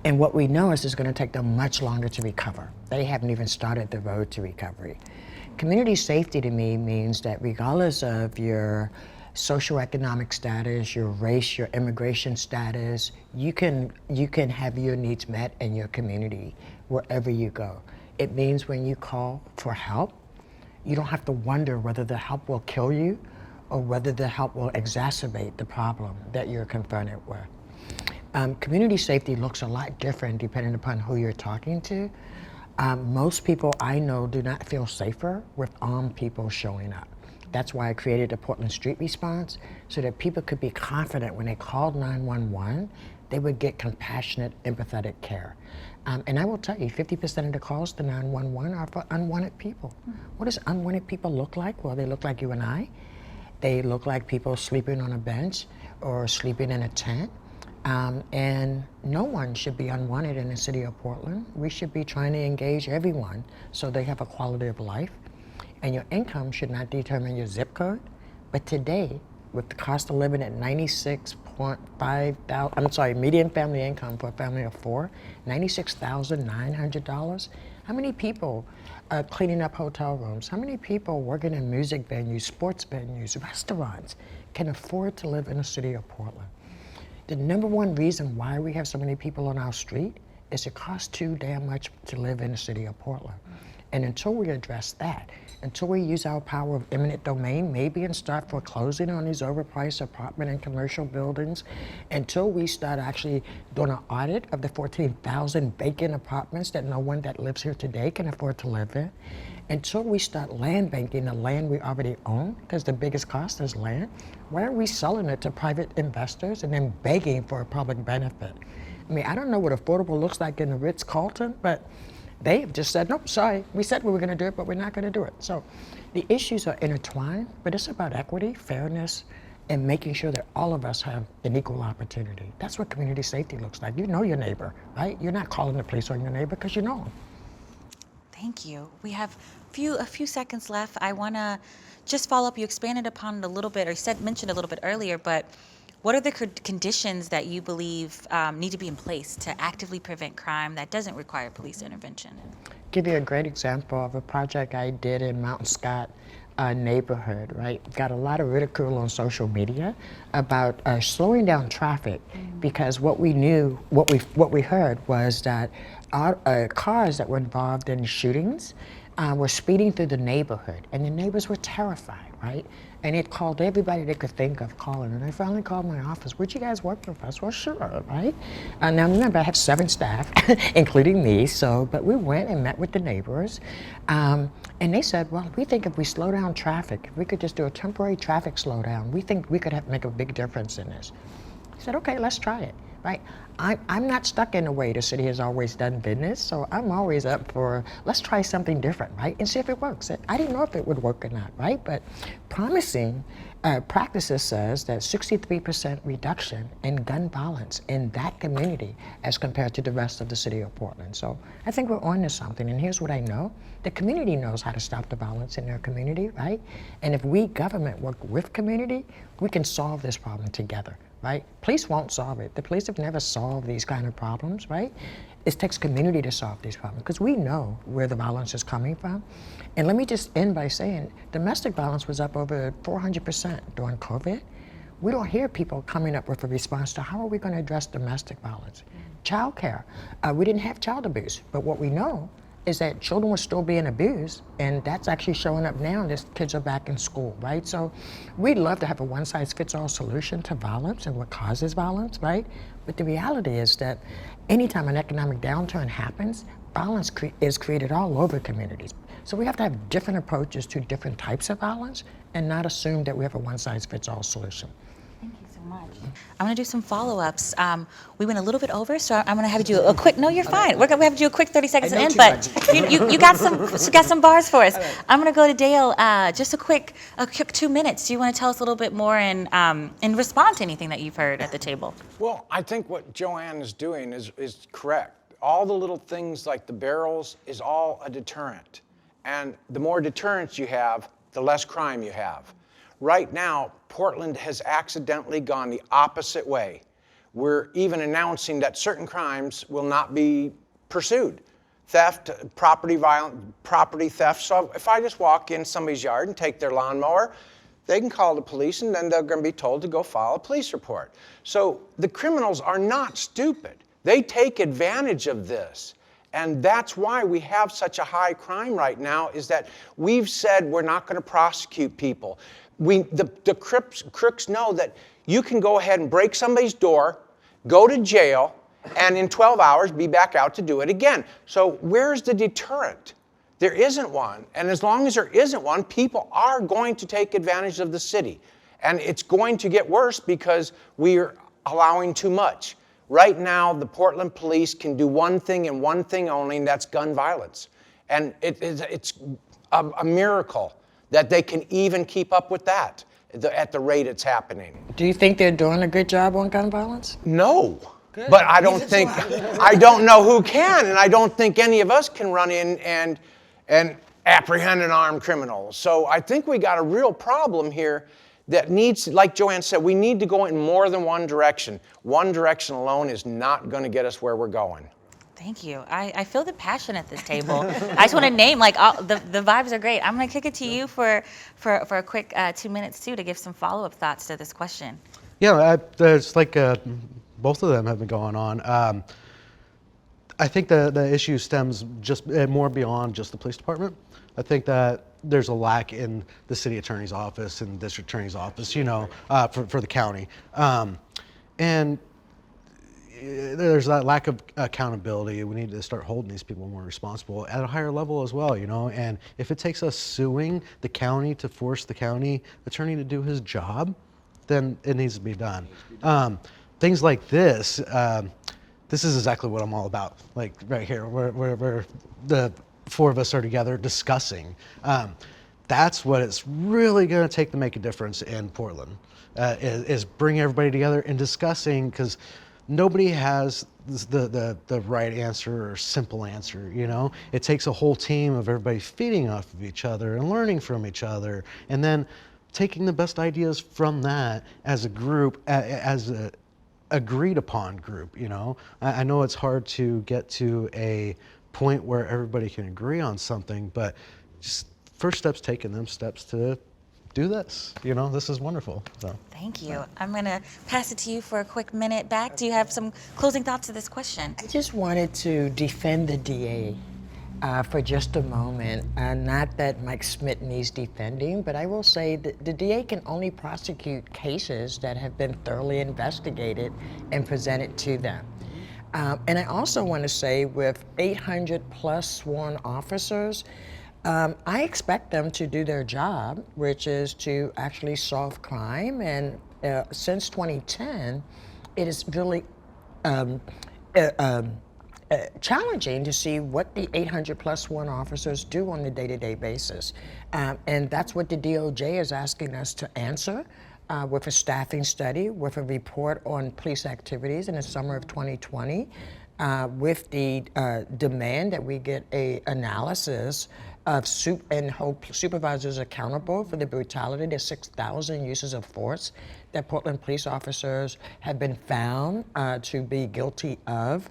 And what we know is it's going to take them much longer to recover. They haven't even started the road to recovery. Community safety to me means that regardless of your socioeconomic status, your race, your immigration status, you can have your needs met in your community wherever you go. It means when you call for help, you don't have to wonder whether the help will kill you or whether the help will exacerbate the problem that you're confronted with. Community safety looks a lot different depending upon who you're talking to. Most people I know do not feel safer with armed people showing up. That's why I created a Portland Street Response, so that people could be confident when they called 911, they would get compassionate, empathetic care. And I will tell you, 50% of the calls to 911 are for unwanted people. What does unwanted people look like? Well, they look like you and I. They look like people sleeping on a bench or sleeping in a tent. And no one should be unwanted in the city of Portland. We should be trying to engage everyone so they have a quality of life. And your income should not determine your zip code. But today, with the cost of living at median family income for a family of four, $96,900. How many people are cleaning up hotel rooms? How many people working in music venues, sports venues, restaurants can afford to live in the city of Portland? The number one reason why we have so many people on our street is it costs too damn much to live in the city of Portland. And until we address that, until we use our power of eminent domain, maybe and start foreclosing on these overpriced apartment and commercial buildings, until we start actually doing an audit of the 14,000 vacant apartments that no one that lives here today can afford to live in, until we start land banking the land we already own, because the biggest cost is land, why are we selling it to private investors and then begging for a public benefit? I mean, I don't know what affordable looks like in the Ritz-Carlton, but they have just said, nope, sorry, we said we were gonna do it, but we're not gonna do it. So the issues are intertwined, but it's about equity, fairness, and making sure that all of us have an equal opportunity. That's what community safety looks like. You know your neighbor, right? You're not calling the police on your neighbor because you know him. Thank you. We have a few seconds left. I want to just follow up. You expanded upon it a little bit, or mentioned a little bit earlier, but what are the conditions that you believe need to be in place to actively prevent crime that doesn't require police intervention? Give you a great example of a project I did in Mountain Scott neighborhood, right? Got a lot of ridicule on social media about slowing down traffic, because what we heard was that cars that were involved in shootings were speeding through the neighborhood, and the neighbors were terrified, right? And it called everybody they could think of calling, and I finally called my office. Would you guys work with us? Well, sure, right? Now remember, I have 7 staff, including me, but we went and met with the neighbors, and they said, well, we think if we slow down traffic, if we could just do a temporary traffic slowdown, we think we could make a big difference in this. I said, okay, let's try it, right? I'm not stuck in the way the city has always done business, so I'm always up for, let's try something different, right? And see if it works. I didn't know if it would work or not, right? But promising practices says that 63% reduction in gun violence in that community as compared to the rest of the city of Portland. So I think we're on to something, and here's what I know. The community knows how to stop the violence in their community, right? And if we, government, work with community, we can solve this problem together. Right? Police won't solve it. The police have never solved these kind of problems, right? It takes community to solve these problems because we know where the violence is coming from. And let me just end by saying domestic violence was up over 400% during COVID. We don't hear people coming up with a response to how are we going to address domestic violence. Child care. We didn't have child abuse, but what we know is that children were still being abused, and that's actually showing up now as kids are back in school, right? So we'd love to have a one-size-fits-all solution to violence and what causes violence, right? But the reality is that anytime an economic downturn happens, violence is created all over communities. So we have to have different approaches to different types of violence and not assume that we have a one-size-fits-all solution. Thank you so much. I'm going to do some follow-ups. We went a little bit over, so I'm going to have you do a quick. No, you're fine. We have to do a quick 30 seconds in, but you got some bars for us. Right. I'm going to go to Dale. Just a quick 2 minutes. Do you want to tell us a little bit more and respond to anything that you've heard at the table? Well, I think what Jo Ann is doing is correct. All the little things like the barrels is all a deterrent. And the more deterrence you have, the less crime you have. Right now, Portland has accidentally gone the opposite way. We're even announcing that certain crimes will not be pursued. Theft, property theft. So if I just walk in somebody's yard and take their lawnmower, they can call the police and then they're going to be told to go file a police report. So the criminals are not stupid. They take advantage of this. And that's why we have such a high crime right now, is that we've said we're not going to prosecute people. The crooks know that you can go ahead and break somebody's door, go to jail, and in 12 hours be back out to do it again. So where's the deterrent? There isn't one. And as long as there isn't one, people are going to take advantage of the city. And it's going to get worse because we're allowing too much. Right now, the Portland police can do one thing and one thing only, and that's gun violence. And it's a miracle that they can even keep up with that at the rate it's happening. Do you think they're doing a good job on gun violence? No. Good. But I don't know who can, and I don't think any of us can run in and apprehend an armed criminal. So I think we got a real problem here that needs, like Jo Ann said, we need to go in more than one direction. One direction alone is not going to get us where we're going. Thank you. I feel the passion at this table. I just want to name, the vibes are great. I'm going to kick it to you for a quick 2 minutes, too, to give some follow-up thoughts to this question. Yeah, there's both of them have been going on. I think the issue stems just more beyond just the police department. I think that there's a lack in the city attorney's office and district attorney's office, for the county. And there's that lack of accountability. We need to start holding these people more responsible at a higher level as well, And if it takes us suing the county to force the county attorney to do his job, then it needs to be done. Things like this, this is exactly what I'm all about. Like right here, where the four of us are together discussing. That's what it's really going to take to make a difference in Portland, is bring everybody together and discussing, because nobody has the right answer or simple answer, you know? It takes a whole team of everybody feeding off of each other and learning from each other, and then taking the best ideas from that as a group, as a agreed upon group, you know? I know it's hard to get to a point where everybody can agree on something, but just first steps, taking them steps to do this, you know? This is wonderful, so. Thank you. I'm going to pass it to you for a quick minute back. Do you have some closing thoughts to this question? I just wanted to defend the DA for just a moment. Not that Mike Smith needs defending, but I will say that the DA can only prosecute cases that have been thoroughly investigated and presented to them. And I also want to say, with 800 plus sworn officers, I expect them to do their job, which is to actually solve crime. And since 2010, it is really challenging to see what the 800 plus sworn officers do on a day-to-day basis. And that's what the DOJ is asking us to answer with a staffing study, with a report on police activities in the summer of 2020, with the demand that we get a analysis of and hold supervisors accountable for the brutality, the 6,000 uses of force that Portland police officers have been found to be guilty of.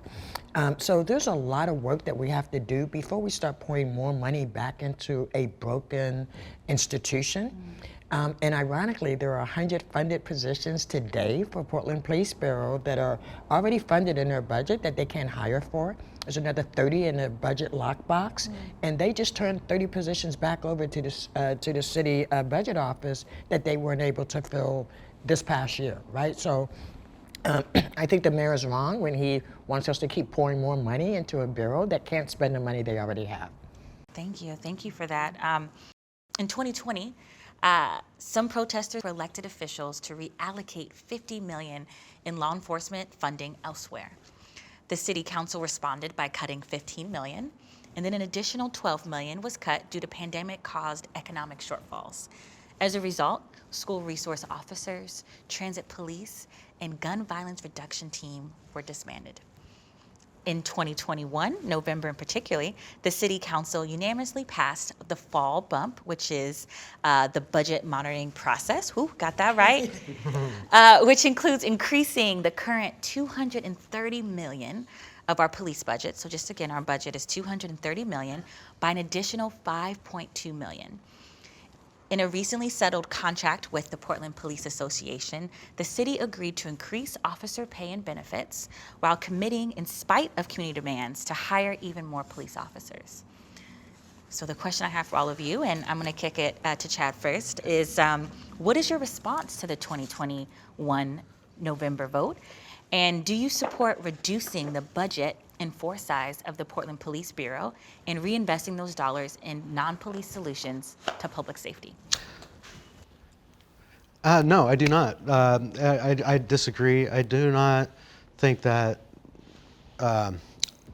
So there's a lot of work that we have to do before we start pouring more money back into a broken institution. And ironically, there are 100 funded positions today for Portland Police Bureau that are already funded in their budget that they can't hire for. There's another 30 in the budget lockbox, and they just turned 30 positions back over to the city budget office that they weren't able to fill this past year, right? So I think the mayor is wrong when he wants us to keep pouring more money into a bureau that can't spend the money they already have. Thank you for that. In 2020, some protesters were elected officials to reallocate $50 million in law enforcement funding elsewhere. The city council responded by cutting $15 million, and then an additional $12 million was cut due to pandemic-caused economic shortfalls. As a result, school resource officers, transit police, and gun violence reduction team were disbanded. In 2021, November in particular, the City Council unanimously passed the fall bump, which is the budget monitoring process. Whew, got that right. Which includes increasing the current $230 million of our police budget. So just again, our budget is $230 million by an additional $5.2 million. In a recently settled contract with the Portland Police Association, the city agreed to increase officer pay and benefits while committing, in spite of community demands, to hire even more police officers. So the question I have for all of you, and I'm going to kick it to Chad first, is what is your response to the 2021 November vote? And do you support reducing the budget and force size of the Portland Police Bureau and reinvesting those dollars in non-police solutions to public safety? No, I do not. I disagree. I do not think that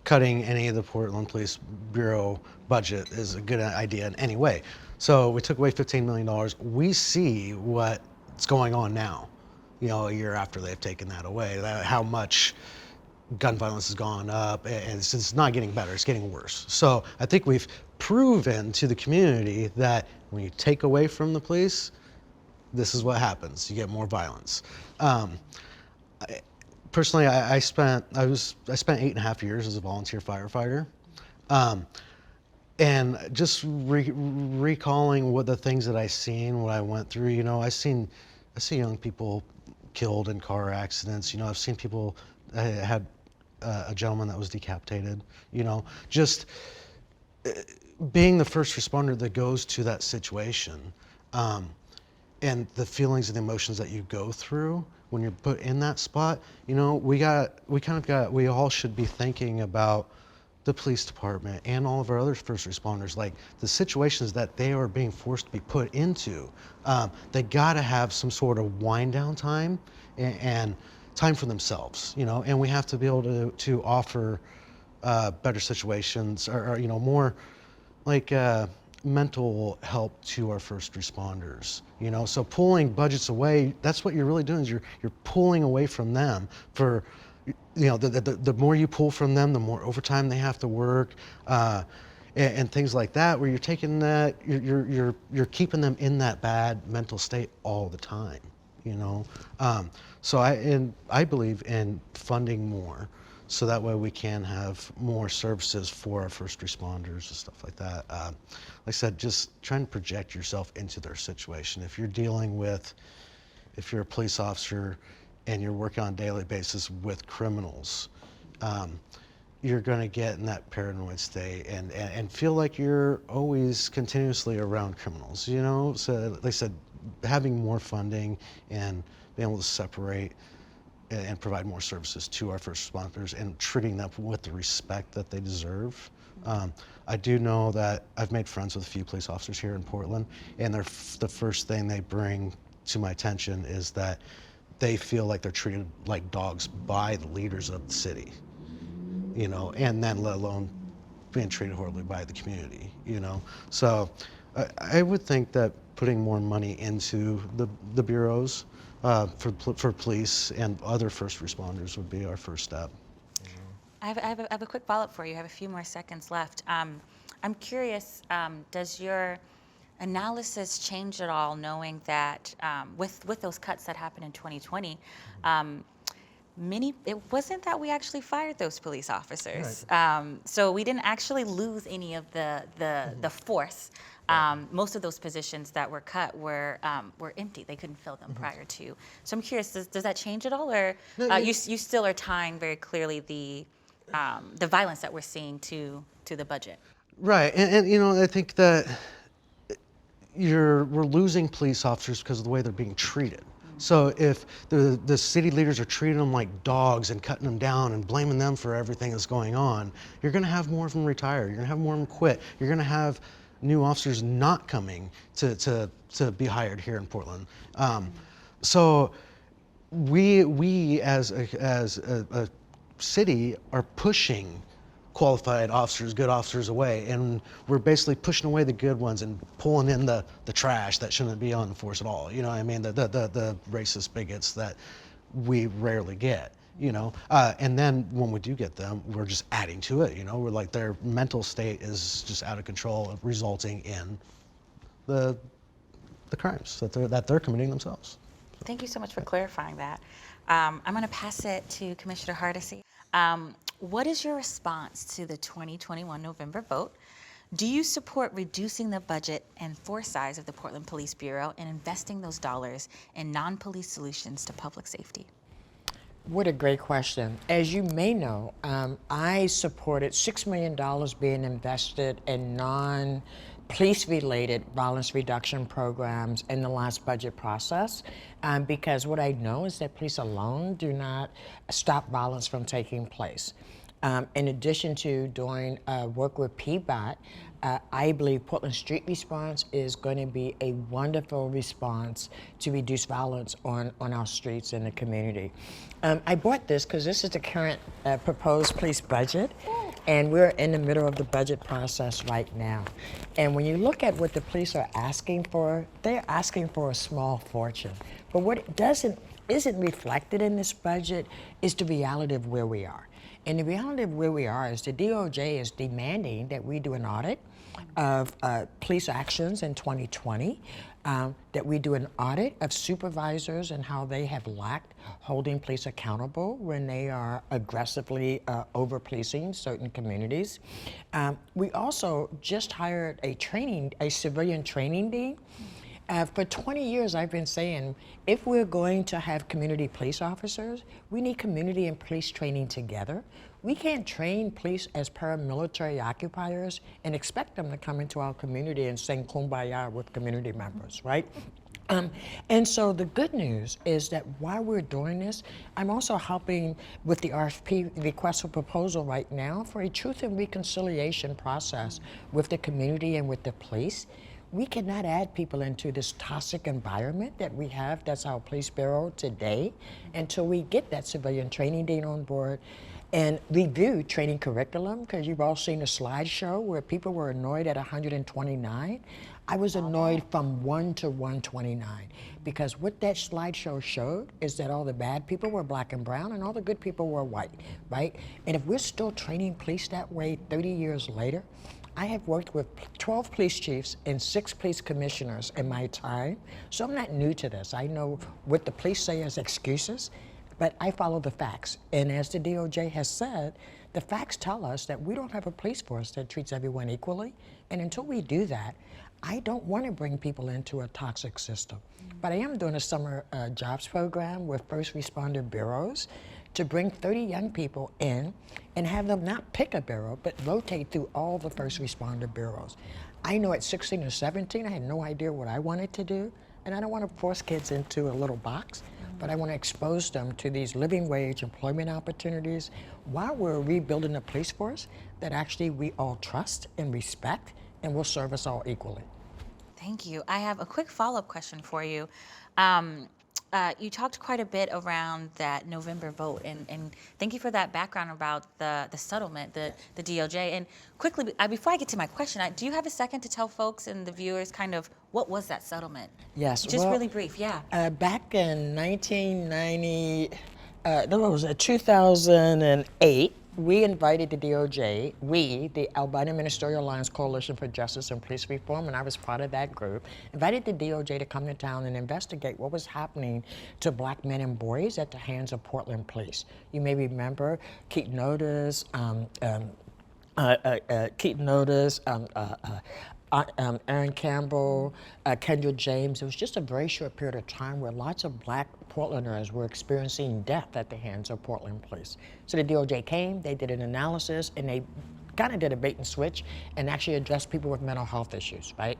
cutting any of the Portland Police Bureau budget is a good idea in any way. So we took away $15 million. We see what's going on now, you know, a year after they've taken that away, how much gun violence has gone up, and it's not getting better, it's getting worse. So I think we've proven to the community that when you take away from the police, this is what happens. You get more violence. Personally, I spent 8.5 years as a volunteer firefighter. And just recalling what the things that I seen, what I went through, you know, I see young people killed in car accidents. You know, I've seen people. I had a gentleman that was decapitated. You know, just being the first responder that goes to that situation, and the feelings and the emotions that you go through when you're put in that spot. You know, we all should be thinking about the police department and all of our other first responders, like the situations that they are being forced to be put into. They gotta have some sort of wind down time and time for themselves, and we have to be able to offer better situations or more like mental help to our first responders. So pulling budgets away, that's what you're really doing, is you're pulling away from them for, the more you pull from them, the more overtime they have to work, and things like that, where you're taking that, you're keeping them in that bad mental state all the time. So I believe in funding more, so that way we can have more services for our first responders and stuff like that. Like I said, just trying to project yourself into their situation. If you're a police officer and you're working on a daily basis with criminals, you're going to get in that paranoid state and feel like you're always continuously around criminals, So like I said, having more funding and being able to separate and provide more services to our first responders and treating them with the respect that they deserve. I do know that I've made friends with a few police officers here in Portland, and the first thing they bring to my attention is that they feel like they're treated like dogs by the leaders of the city, and then let alone being treated horribly by the community, So I would think that putting more money into the bureaus for police and other first responders would be our first step. I have a quick follow-up for you. I have a few more seconds left. I'm curious, does your analysis change at all, knowing that with those cuts that happened in 2020, it wasn't that we actually fired those police officers. Right. So we didn't actually lose any of the force. Most of those positions that were cut were empty. They couldn't fill them prior to. So I'm curious, does that change at all, or you still are tying very clearly the violence that we're seeing to the budget? Right, and I think that we're losing police officers because of the way they're being treated. So if the city leaders are treating them like dogs and cutting them down and blaming them for everything that's going on, you're going to have more of them retire. You're going to have more of them quit. You're going to have new officers not coming to be hired here in Portland. So we as a city are pushing qualified officers, good officers away, and we're basically pushing away the good ones and pulling in the trash that shouldn't be on the force at all. The racist bigots that we rarely get. And then when we do get them, we're just adding to it. We're like, their mental state is just out of control, resulting in the crimes that they're committing themselves. Thank you so much for clarifying that. I'm going to pass it to Commissioner Hardesty. What is your response to the 2021 November vote? Do you support reducing the budget and force size of the Portland Police Bureau and investing those dollars in non-police solutions to public safety? What a great question. As you may know, I supported $6 million being invested in non-police-related violence reduction programs in the last budget process, because what I know is that police alone do not stop violence from taking place. In addition to doing work with PBOT, I believe Portland Street Response is going to be a wonderful response to reduce violence on our streets in the community. I brought this because this is the current proposed police budget, and we're in the middle of the budget process right now. And when you look at what the police are asking for, they're asking for a small fortune. But what isn't reflected in this budget is the reality of where we are. And the reality of where we are is the DOJ is demanding that we do an audit of police actions in 2020, that we do an audit of supervisors and how they have lacked holding police accountable when they are aggressively over-policing certain communities. We also just hired a civilian training dean. For 20 years, I've been saying, if we're going to have community police officers, we need community and police training together. We can't train police as paramilitary occupiers and expect them to come into our community and sing Kumbaya with community members, right? And so the good news is that while we're doing this, I'm also helping with the RFP request for proposal right now for a truth and reconciliation process with the community and with the police. we cannot add people into this toxic environment that we have, that's our police bureau today, until we get that civilian training dean on board and review training curriculum, because you've all seen a slideshow where people were annoyed at 129. I was annoyed from 1 to 129, because what that slideshow showed is that all the bad people were black and brown and all the good people were white, right? And if we're still training police that way 30 years later, I have worked with 12 police chiefs and 6 police commissioners in my time, so I'm not new to this. I know what the police say as excuses, but I follow the facts. And as the DOJ has said, the facts tell us that we don't have a police force that treats everyone equally, and until we do that, I don't want to bring people into a toxic system. But I am doing a summer jobs program with first responder bureaus to bring 30 young people in and have them not pick a bureau, but rotate through all the first responder bureaus. I know at 16 or 17, I had no idea what I wanted to do, and I don't want to force kids into a little box, but I want to expose them to these living wage employment opportunities while we're rebuilding a police force that actually we all trust and respect and will serve us all equally. Thank you. I have a quick follow-up question for you. You talked quite a bit around that November vote, and thank you for that background about the settlement, the DOJ. And quickly, before I get to my question, do you have a second to tell folks and the viewers kind of what was that settlement? Yes. Just really brief, yeah. Back in 2008, we invited the DOJ, the Albino Ministerial Alliance Coalition for Justice and Police Reform, and I was part of that group, invited the DOJ to come to town and investigate what was happening to black men and boys at the hands of Portland police. You may remember Keaton Otis, Aaron Campbell, Kendra James. It was just a very short period of time where lots of black Portlanders were experiencing death at the hands of Portland police. So the DOJ came, they did an analysis, and they kind of did a bait and switch and actually addressed people with mental health issues, right?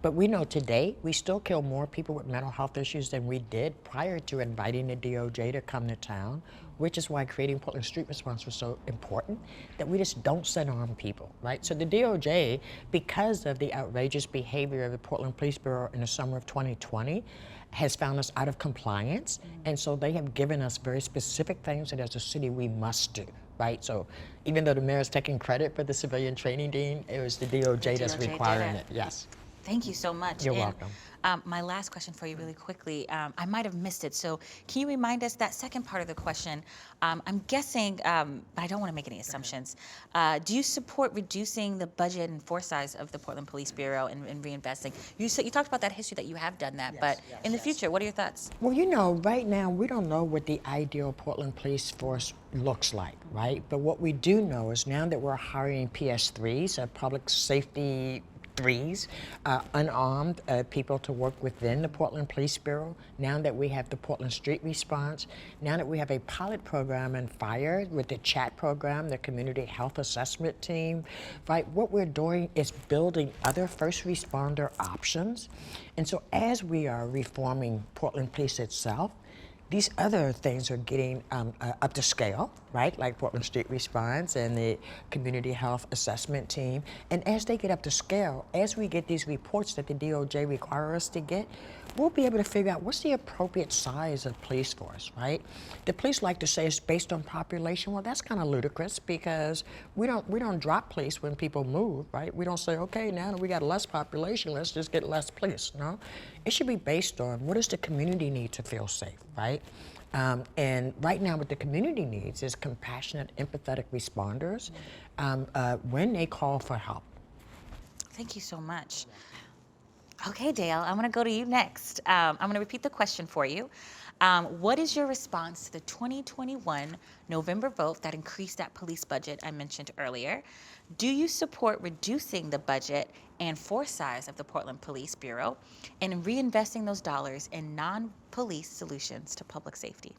But we know today we still kill more people with mental health issues than we did prior to inviting the DOJ to come to town, which is why creating Portland Street Response was so important, that we just don't send on people, right? So the DOJ, because of the outrageous behavior of the Portland Police Bureau in the summer of 2020, has found us out of compliance, and so they have given us very specific things that as a city we must do, right? So even though the mayor is taking credit for the civilian training dean, it was the DOJ that's requiring it, yes. Thank you so much. You're welcome. My last question for you really quickly, I might have missed it, so can you remind us that second part of the question? I'm guessing, but I don't want to make any assumptions. Do you support reducing the budget and force size of the Portland Police Bureau and reinvesting? You talked about that history that you have done that, but in the future, what are your thoughts? Well, you know, right now we don't know what the ideal Portland police force looks like, right? But what we do know is now that we're hiring PS3s, public safety threes, unarmed people to work within the Portland Police Bureau. Now that we have the Portland Street Response, now that we have a pilot program in fire with the CHAT program, the Community Health Assessment Team, right? What we're doing is building other first responder options. And so as we are reforming Portland Police itself, these other things are getting up to scale, right? Like Portland Street Response and the Community Health Assessment Team. And as they get up to scale, as we get these reports that the DOJ require us to get, we'll be able to figure out what's the appropriate size of police force, right? The police like to say it's based on population. Well, that's kind of ludicrous because we don't drop police when people move, right? We don't say, okay, now that we got less population, let's just get less police, no? It should be based on what does the community need to feel safe, right? And right now what the community needs is compassionate, empathetic responders when they call for help. Thank you so much. Okay, Dale, I'm going to go to you next. I'm going to repeat the question for you. What is your response to the 2021 November vote that increased that police budget I mentioned earlier? Do you support reducing the budget and force size of the Portland Police Bureau and reinvesting those dollars in non-police solutions to public safety?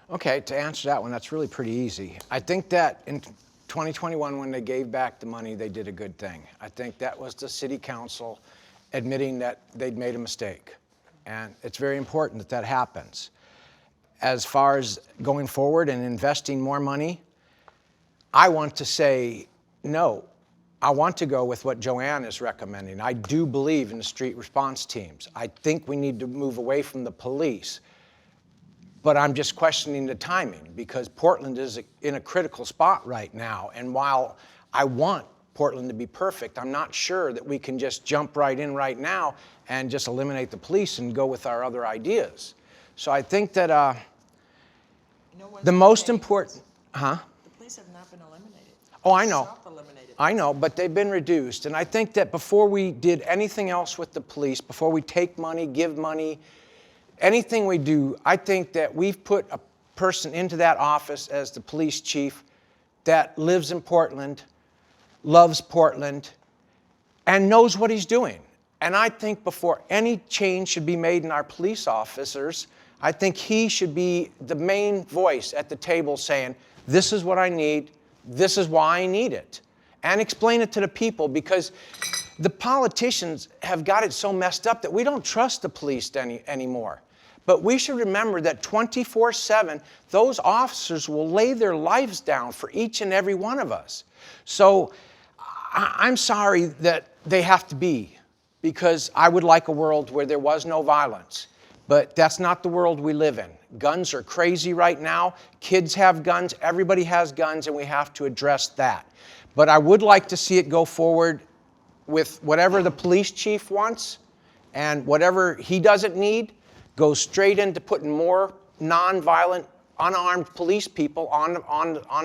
Okay, to answer that one, that's really pretty easy. I think that in 2021, when they gave back the money, they did a good thing. I think that was the city council admitting that they'd made a mistake. And it's very important that that happens. As far as going forward and investing more money, I want to say no. I want to go with what Jo Ann is recommending. I do believe in the street response teams. I think we need to move away from the police. But I'm just questioning the timing because Portland is in a critical spot right now. And while I want Portland to be perfect, I'm not sure that we can just jump right in right now and just eliminate the police and go with our other ideas. So I think that the most important, The police have not been eliminated. Oh, I know. Self-eliminated. I know, but they've been reduced. And I think that before we did anything else with the police, before we take money, give money, anything we do, I think that we've put a person into that office as the police chief that lives in Portland, loves Portland, and knows what he's doing. And I think before any change should be made in our police officers, I think he should be the main voice at the table saying, this is what I need, this is why I need it. And explain it to the people, because the politicians have got it so messed up that we don't trust the police anymore. But we should remember that 24/7, those officers will lay their lives down for each and every one of us. So I'm sorry that they have to be, because I would like a world where there was no violence. But that's not the world we live in. Guns are crazy right now. Kids have guns. Everybody has guns, and we have to address that. But I would like to see it go forward with whatever the police chief wants, and whatever he doesn't need, go straight into putting more nonviolent, unarmed police people on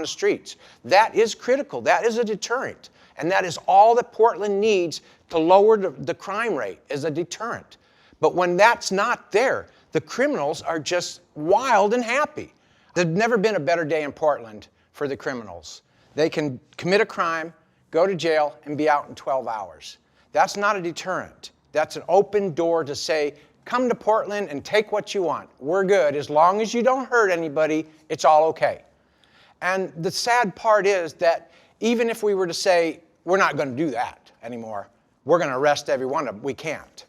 the streets. That is critical. That is a deterrent. And that is all that Portland needs to lower the crime rate, is a deterrent. But when that's not there, the criminals are just wild and happy. There's never been a better day in Portland for the criminals. They can commit a crime, go to jail, and be out in 12 hours. That's not a deterrent. That's an open door to say, come to Portland and take what you want. We're good. As long as you don't hurt anybody, it's all okay. And the sad part is that even if we were to say, we're not going to do that anymore, we're going to arrest every one of them, we can't.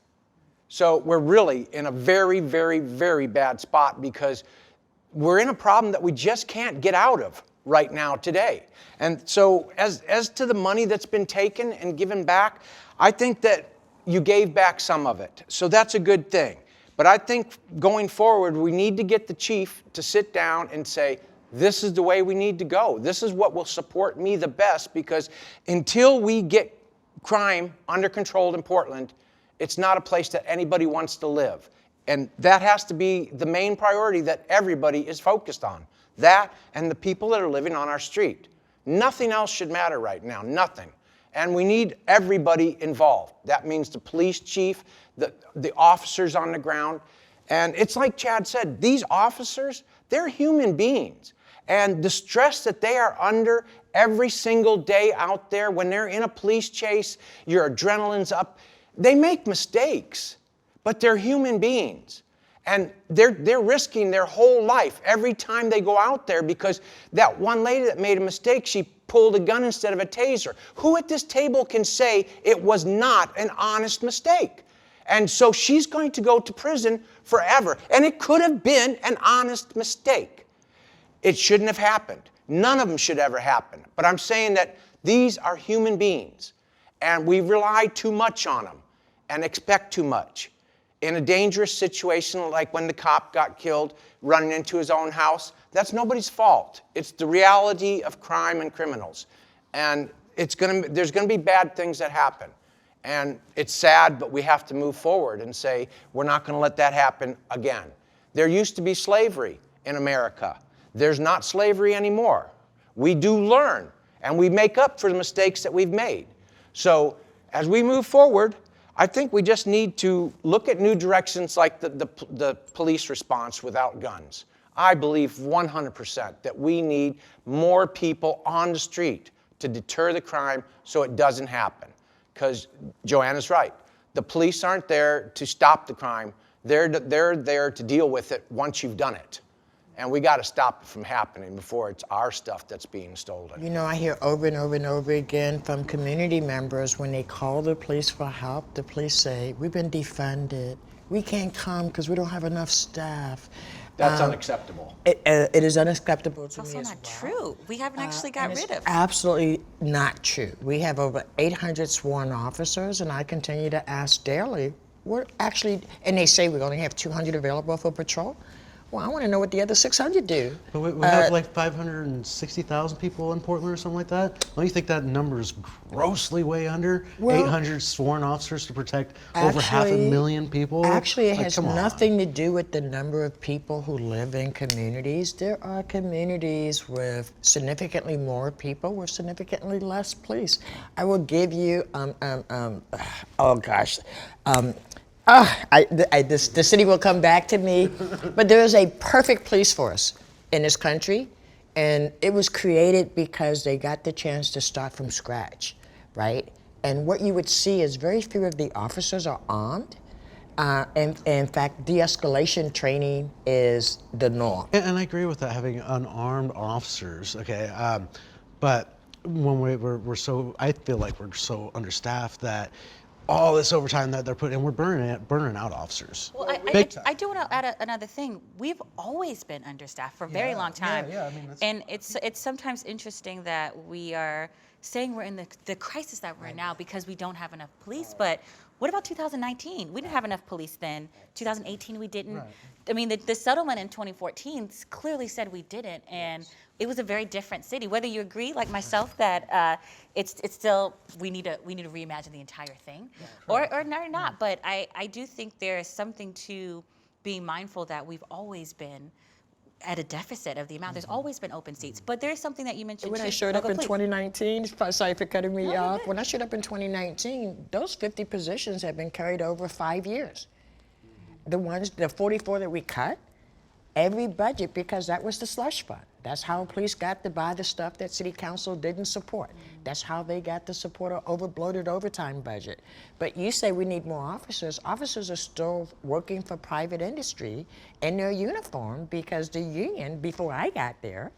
So we're really in a very, very, very bad spot, because we're in a problem that we just can't get out of right now today. And so as to the money that's been taken and given back, I think that you gave back some of it. So that's a good thing. But I think going forward, we need to get the chief to sit down and say, this is the way we need to go. This is what will support me the best, because until we get crime under control in Portland, it's not a place that anybody wants to live. And that has to be the main priority that everybody is focused on. That and the people that are living on our street. Nothing else should matter right now, nothing. And we need everybody involved. That means the police chief, the officers on the ground. And it's like Chad said, these officers, they're human beings. And the stress that they are under every single day out there, when they're in a police chase, your adrenaline's up. They make mistakes, but they're human beings. And they're risking their whole life every time they go out there, because that one lady that made a mistake, she pulled a gun instead of a taser. Who at this table can say it was not an honest mistake? And so she's going to go to prison forever. And it could have been an honest mistake. It shouldn't have happened. None of them should ever happen. But I'm saying that these are human beings, and we rely too much on them and expect too much. In a dangerous situation like when the cop got killed running into his own house, that's nobody's fault. It's the reality of crime and criminals. And there's going to be bad things that happen. And it's sad, but we have to move forward and say, we're not going to let that happen again. There used to be slavery in America. There's not slavery anymore. We do learn, and we make up for the mistakes that we've made. So as we move forward, I think we just need to look at new directions like the police response without guns. I believe 100% that we need more people on the street to deter the crime so it doesn't happen. Because Jo Ann is right. The police aren't there to stop the crime. They're there to deal with it once you've done it. And we got to stop it from happening before it's our stuff that's being stolen. You know, I hear over and over and over again from community members, when they call the police for help, the police say, we've been defunded. We can't come because we don't have enough staff. That's unacceptable. It is unacceptable to It's me also as not well. true. We haven't actually got And it's rid of. absolutely not true. We have over 800 sworn officers, and I continue to ask daily, we're actually, and they say we only have 200 available for patrol. Well, I want to know what the other 600 do. But we have like 560,000 people in Portland or something like that. Don't you think that number is grossly way under? Well, 800 sworn officers to protect over 500,000 people? Actually, it Like, has come on. nothing to do with the number of people who live in communities. There are communities with significantly more people with significantly less police. I will give you, oh gosh. The city will come back to me, but there is a perfect police force in this country, and it was created because they got the chance to start from scratch, right? And what you would see is very few of the officers are armed. And in fact, de-escalation training is the norm. And I agree with that, having unarmed officers, okay? But when we're so, I feel like we're so understaffed that all this overtime that they're putting in, we're burning out officers. Well, Big time. I do want to add another thing. We've always been understaffed for a very long time. yeah, I mean, that's and it's sometimes interesting that we are saying we're in the crisis that we're in now because we don't have enough police. But what about 2019? We didn't have enough police then. 2018, we didn't. Right. I mean, the settlement in 2014 clearly said we didn't, and it was a very different city. Whether you agree, like myself, that it's still we need to reimagine the entire thing, or not. But I do think there is something to being mindful that we've always been at a deficit of the amount. There's always been open seats, but there's something that you mentioned. When too. I showed Oh, up go in please. 2019, sorry for cutting me No, you're off. good. When I showed up in 2019, those 50 positions have been carried over 5 years. The 44 that we cut, every budget, because that was the slush fund. That's how police got to buy the stuff that city council didn't support. That's how they got to support an overbloated overtime budget. But you say we need more officers. Officers are still working for private industry in their uniform because the union, before I got there,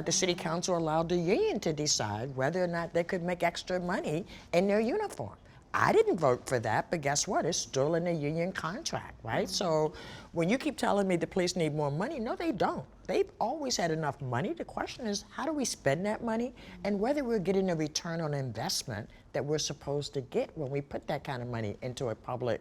the city council allowed the union to decide whether or not they could make extra money in their uniform. I didn't vote for that, but guess what? It's still in the union contract, right? So when you keep telling me the police need more money, no, they don't. They've always had enough money. The question is, how do we spend that money and whether we're getting a return on investment that we're supposed to get when we put that kind of money into a public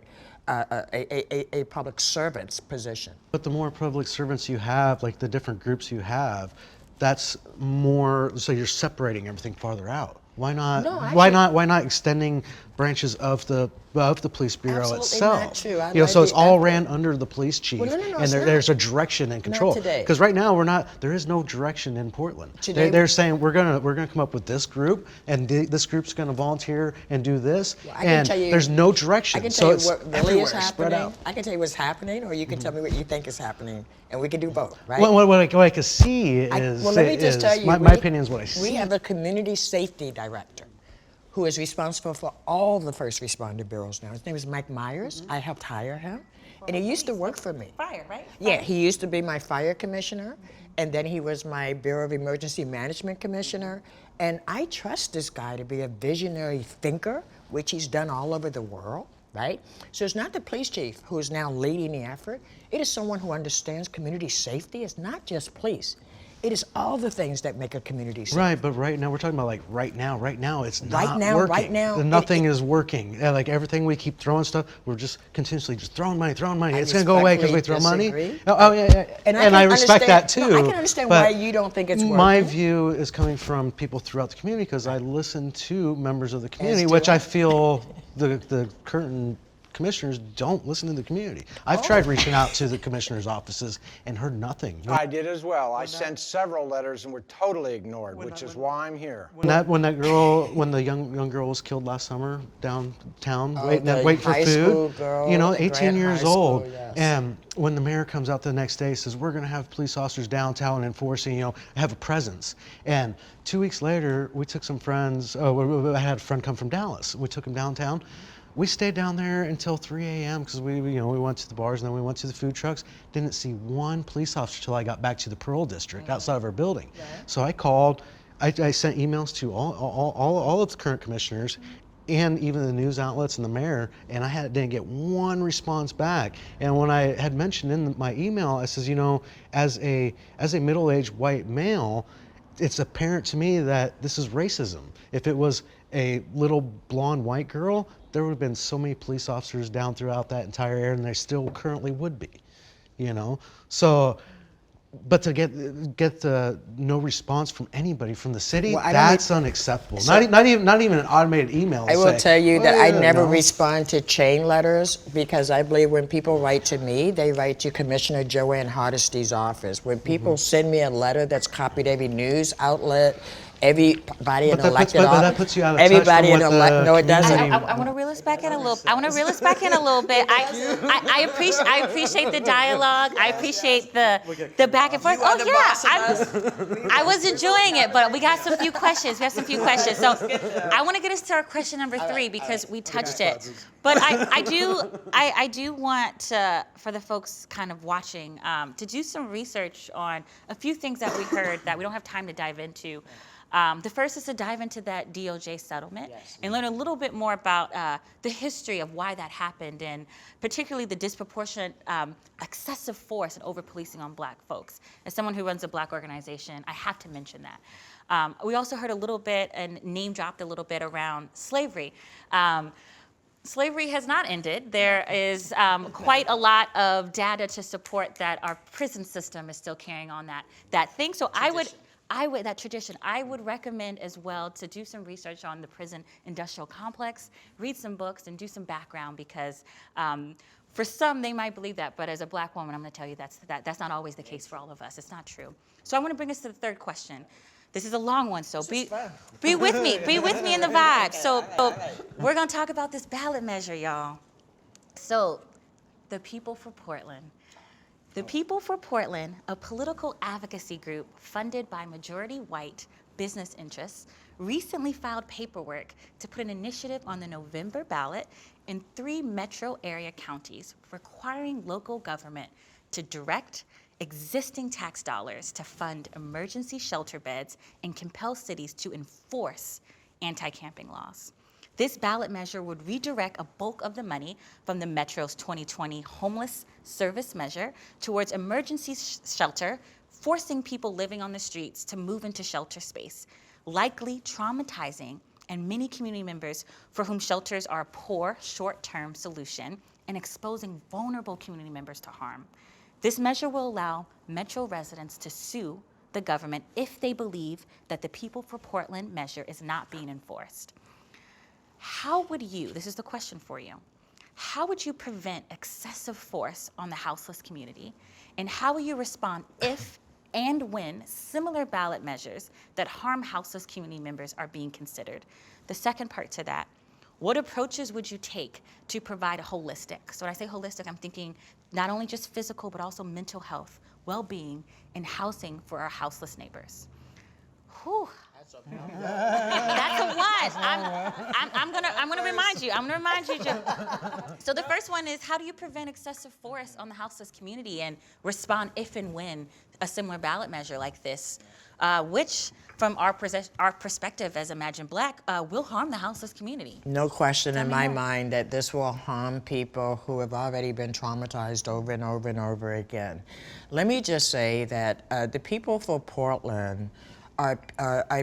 servant's position. But the more public servants you have, like the different groups you have, that's more, so you're separating everything farther out. Why not? No, Why not extending branches of the police bureau Absolutely itself? not true. I You know, like so it's the all effort. ran under the police chief, Well, no, and it's not. there's a direction and control. today. Because right now there is no direction in Portland. Today They're saying we're gonna come up with this group, and this group's gonna volunteer and do this, Well, I can and tell you- there's no direction. I can so tell you it's what really everywhere, is spread happening. out. I can tell you what's happening, or you can tell me what you think is happening, and we can do both, right? What I can see is, well, let me just tell you, my opinion is what I see. We have a community safety director who is responsible for all the first responder bureaus now. His name is Mike Myers. I helped hire him, and he used to work for me. Fire, right? Yeah, he used to be my fire commissioner, and then he was my Bureau of Emergency Management commissioner. And I trust this guy to be a visionary thinker, which he's done all over the world, right? So it's not the police chief who is now leading the effort. It is someone who understands community safety. It's not just police. It is all the things that make a community safe. Right, but right now we're talking about like right now it's not Right working. now, nothing is working. Like everything we keep throwing stuff, we're just continuously just throwing money. It's gonna go away because we throw money. respectfully Yeah. And I respect that too. No, I can understand but why you don't think it's working. My view is coming from people throughout the community because I listen to members of the community, do which I. I feel the current commissioners don't listen to the community. I've tried reaching out to the commissioners' offices and heard nothing. I did as well. I sent several letters and were totally ignored, which is why I'm here. When the young girl was killed last summer downtown, Oh, waiting the wait for high food, school girl, you know, the 18 Grant years High old, School, yes. and when the mayor comes out the next day, says we're going to have police officers downtown enforcing, have a presence, and 2 weeks later, we took some friends. I had a friend come from Dallas. We took him downtown. We stayed down there until 3 a.m. because we went to the bars and then we went to the food trucks. Didn't see one police officer till I got back to the Pearl District outside of our building. So I called. I sent emails to all of the current commissioners. and even the news outlets and the mayor, and I didn't get one response back. And when I had mentioned in my email, I says, as a middle-aged white male, it's apparent to me that this is racism. If it was a little blonde white girl, there would have been so many police officers down throughout that entire area, and there still currently would be, So, but to get no response from anybody from the city, that's unacceptable. So, not even an automated email. I will tell you that I never respond to chain letters, because I believe when people write to me, they write to Commissioner Jo Ann Hardesty's office. When people send me a letter that's copied every news outlet, everybody in elected office. But that puts you out of everybody touch in from what the no, it doesn't. I want to reel us back in a little. I want to reel us back in a little bit. I appreciate the dialogue. I appreciate the back and forth. Oh yeah, I was enjoying it, but we got some few questions. We have some few questions. So I want to get us to our question number 3, because we touched it. But I do want for the folks kind of watching to do some research on a few things that we heard that we don't have time to dive into. The first is to dive into that DOJ settlement and learn a little bit more about the history of why that happened, and particularly the disproportionate excessive force and over-policing on Black folks. As someone who runs a Black organization, I have to mention that. We also heard a little bit and name-dropped a little bit around slavery. Slavery has not ended. There is quite a lot of data to support that our prison system is still carrying on that thing. So that tradition. I would recommend as well to do some research on the prison industrial complex, read some books, and do some background, because for some they might believe that, but as a Black woman, I'm going to tell you that's not always the case for all of us. It's not true. So I want to bring us to the third question. This is a long one, so be with me. Be with me in the vibe. So we're going to talk about this ballot measure, y'all. So the People for Portland. The People for Portland, a political advocacy group funded by majority white business interests, recently filed paperwork to put an initiative on the November ballot in 3 metro area counties, requiring local government to direct existing tax dollars to fund emergency shelter beds and compel cities to enforce anti-camping laws. This ballot measure would redirect a bulk of the money from the Metro's 2020 homeless service measure towards emergency shelter, forcing people living on the streets to move into shelter space, likely traumatizing and many community members for whom shelters are a poor short-term solution, and exposing vulnerable community members to harm. This measure will allow Metro residents to sue the government if they believe that the People for Portland measure is not being enforced. How would you, this is the question for you, how would you prevent excessive force on the houseless community? And how will you respond if and when similar ballot measures that harm houseless community members are being considered? The second part to that, what approaches would you take to provide a holistic? So when I say holistic, I'm thinking not only just physical, but also mental health, well-being, and housing for our houseless neighbors. Whew. That's a lot. I'm gonna remind you. Joe. So the first one is, how do you prevent excessive force on the houseless community and respond if and when a similar ballot measure like this, which from our perspective as Imagine Black, will harm the houseless community? No question in my mind that this will harm people who have already been traumatized over and over and over again. Let me just say that the People for Portland are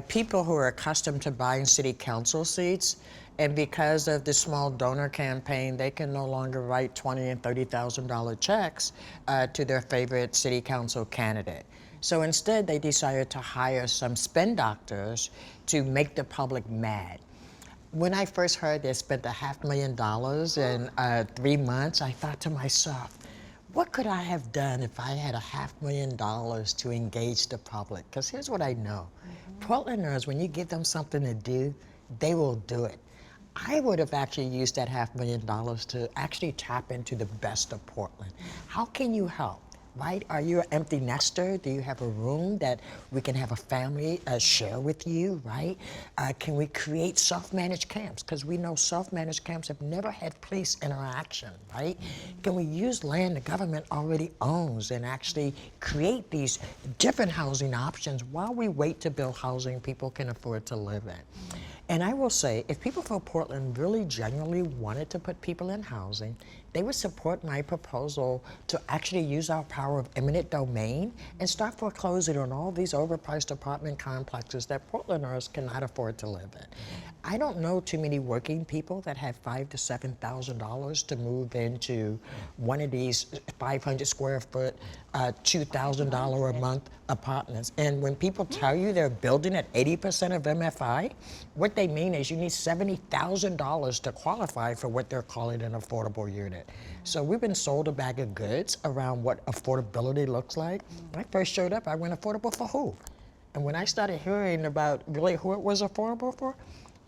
people who are accustomed to buying city council seats, and because of the small donor campaign, they can no longer write $20,000 and $30,000 checks to their favorite city council candidate. So instead, they decided to hire some spin doctors to make the public mad. When I first heard they spent $500,000 in 3 months, I thought to myself, what could I have done if I had $500,000 to engage the public? Because here's what I know. Portlanders, when you give them something to do, they will do it. I would have actually used that $500,000 to actually tap into the best of Portland. How can you help? Right? Are you an empty nester? Do you have a room that we can have a family share with you, right? Can we create self-managed camps? Because we know self-managed camps have never had police interaction, right? Can we use land the government already owns and actually create these different housing options while we wait to build housing people can afford to live in? And I will say, if people from Portland really genuinely wanted to put people in housing, they would support my proposal to actually use our power of eminent domain and start foreclosing on all these overpriced apartment complexes that Portlanders cannot afford to live in. I don't know too many working people that have $5,000 to $7,000 to move into one of these 500 square foot, $2,000 a month apartments. And when people tell you they're building at 80% of MFI, what they mean is you need $70,000 to qualify for what they're calling an affordable unit. So we've been sold a bag of goods around what affordability looks like. When I first showed up, I went, affordable for who? And when I started hearing about really who it was affordable for,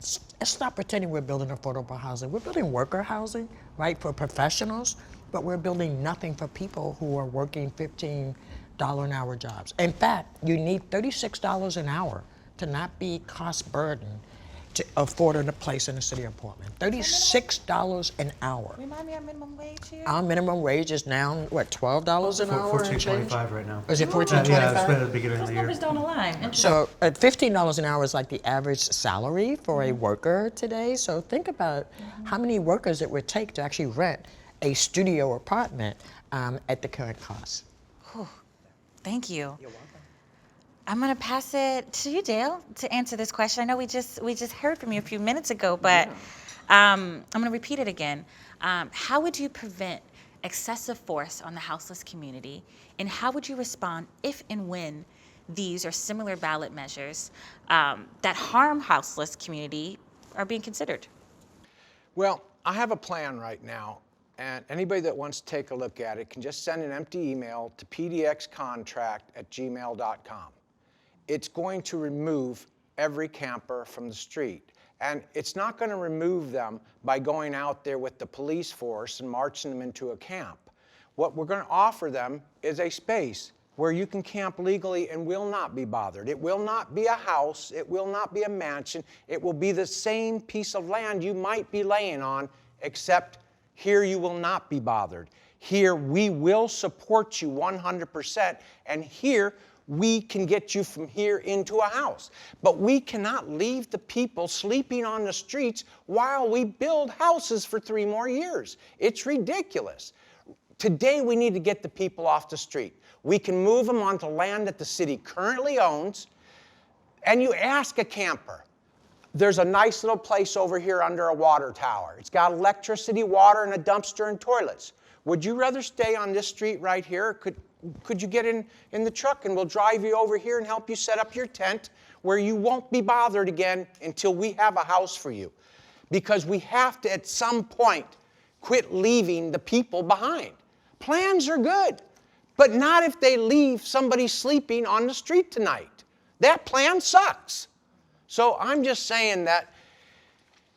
let's stop pretending we're building affordable housing. We're building worker housing, right, for professionals, but we're building nothing for people who are working $15 an hour jobs. In fact, you need $36 an hour to not be cost burdened to afford a place in the city of Portland. $36 an hour. Remind me our minimum wage here? Our minimum wage is now, what, $12 an hour? and change? $14.25 right now. Is it $14.25? Yeah, it's been at the beginning of Those the year. numbers don't align. So $15 an hour is like the average salary for a worker today. So think about how many workers it would take to actually rent a studio apartment at the current cost. Thank you. You're welcome. I'm going to pass it to you, Dale, to answer this question. I know we just heard from you a few minutes ago, but I'm going to repeat it again. How would you prevent excessive force on the houseless community, and how would you respond if and when these or similar ballot measures that harm houseless community are being considered? Well, I have a plan right now, and anybody that wants to take a look at it can just send an empty email to pdxcontract@gmail.com. It's going to remove every camper from the street. And it's not going to remove them by going out there with the police force and marching them into a camp. What we're going to offer them is a space where you can camp legally and will not be bothered. It will not be a house. It will not be a mansion. It will be the same piece of land you might be laying on, except here you will not be bothered. Here we will support you 100%, and here we can get you from here into a house. But we cannot leave the people sleeping on the streets while we build houses for 3 more years. It's ridiculous. Today we need to get the people off the street. We can move them onto land that the city currently owns, and you ask a camper. There's a nice little place over here under a water tower. It's got electricity, water, and a dumpster and toilets. Would you rather stay on this street right here? Or could you get in the truck and we'll drive you over here and help you set up your tent where you won't be bothered again until we have a house for you? Because we have to, at some point, quit leaving the people behind. Plans are good, but not if they leave somebody sleeping on the street tonight. That plan sucks. So I'm just saying that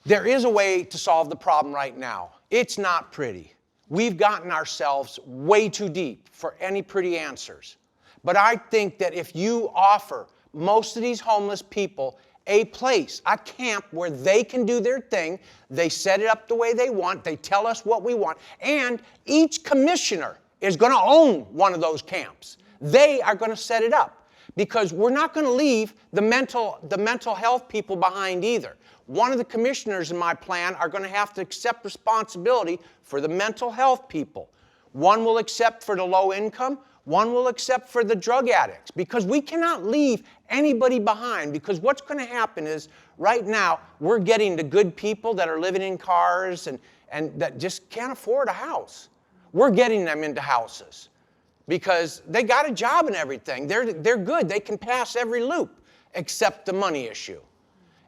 there is a way to solve the problem right now. It's not pretty. We've gotten ourselves way too deep for any pretty answers. But I think that if you offer most of these homeless people a place, a camp where they can do their thing, they set it up the way they want, they tell us what we want, and each commissioner is going to own one of those camps. They are going to set it up, because we're not going to leave the mental health people behind either. One of the commissioners in my plan are going to have to accept responsibility for the mental health people. One will accept for the low income, one will accept for the drug addicts, because we cannot leave anybody behind, because what's going to happen is right now we're getting the good people that are living in cars and that just can't afford a house. We're getting them into houses because they got a job and everything. They're good. They can pass every loop except the money issue.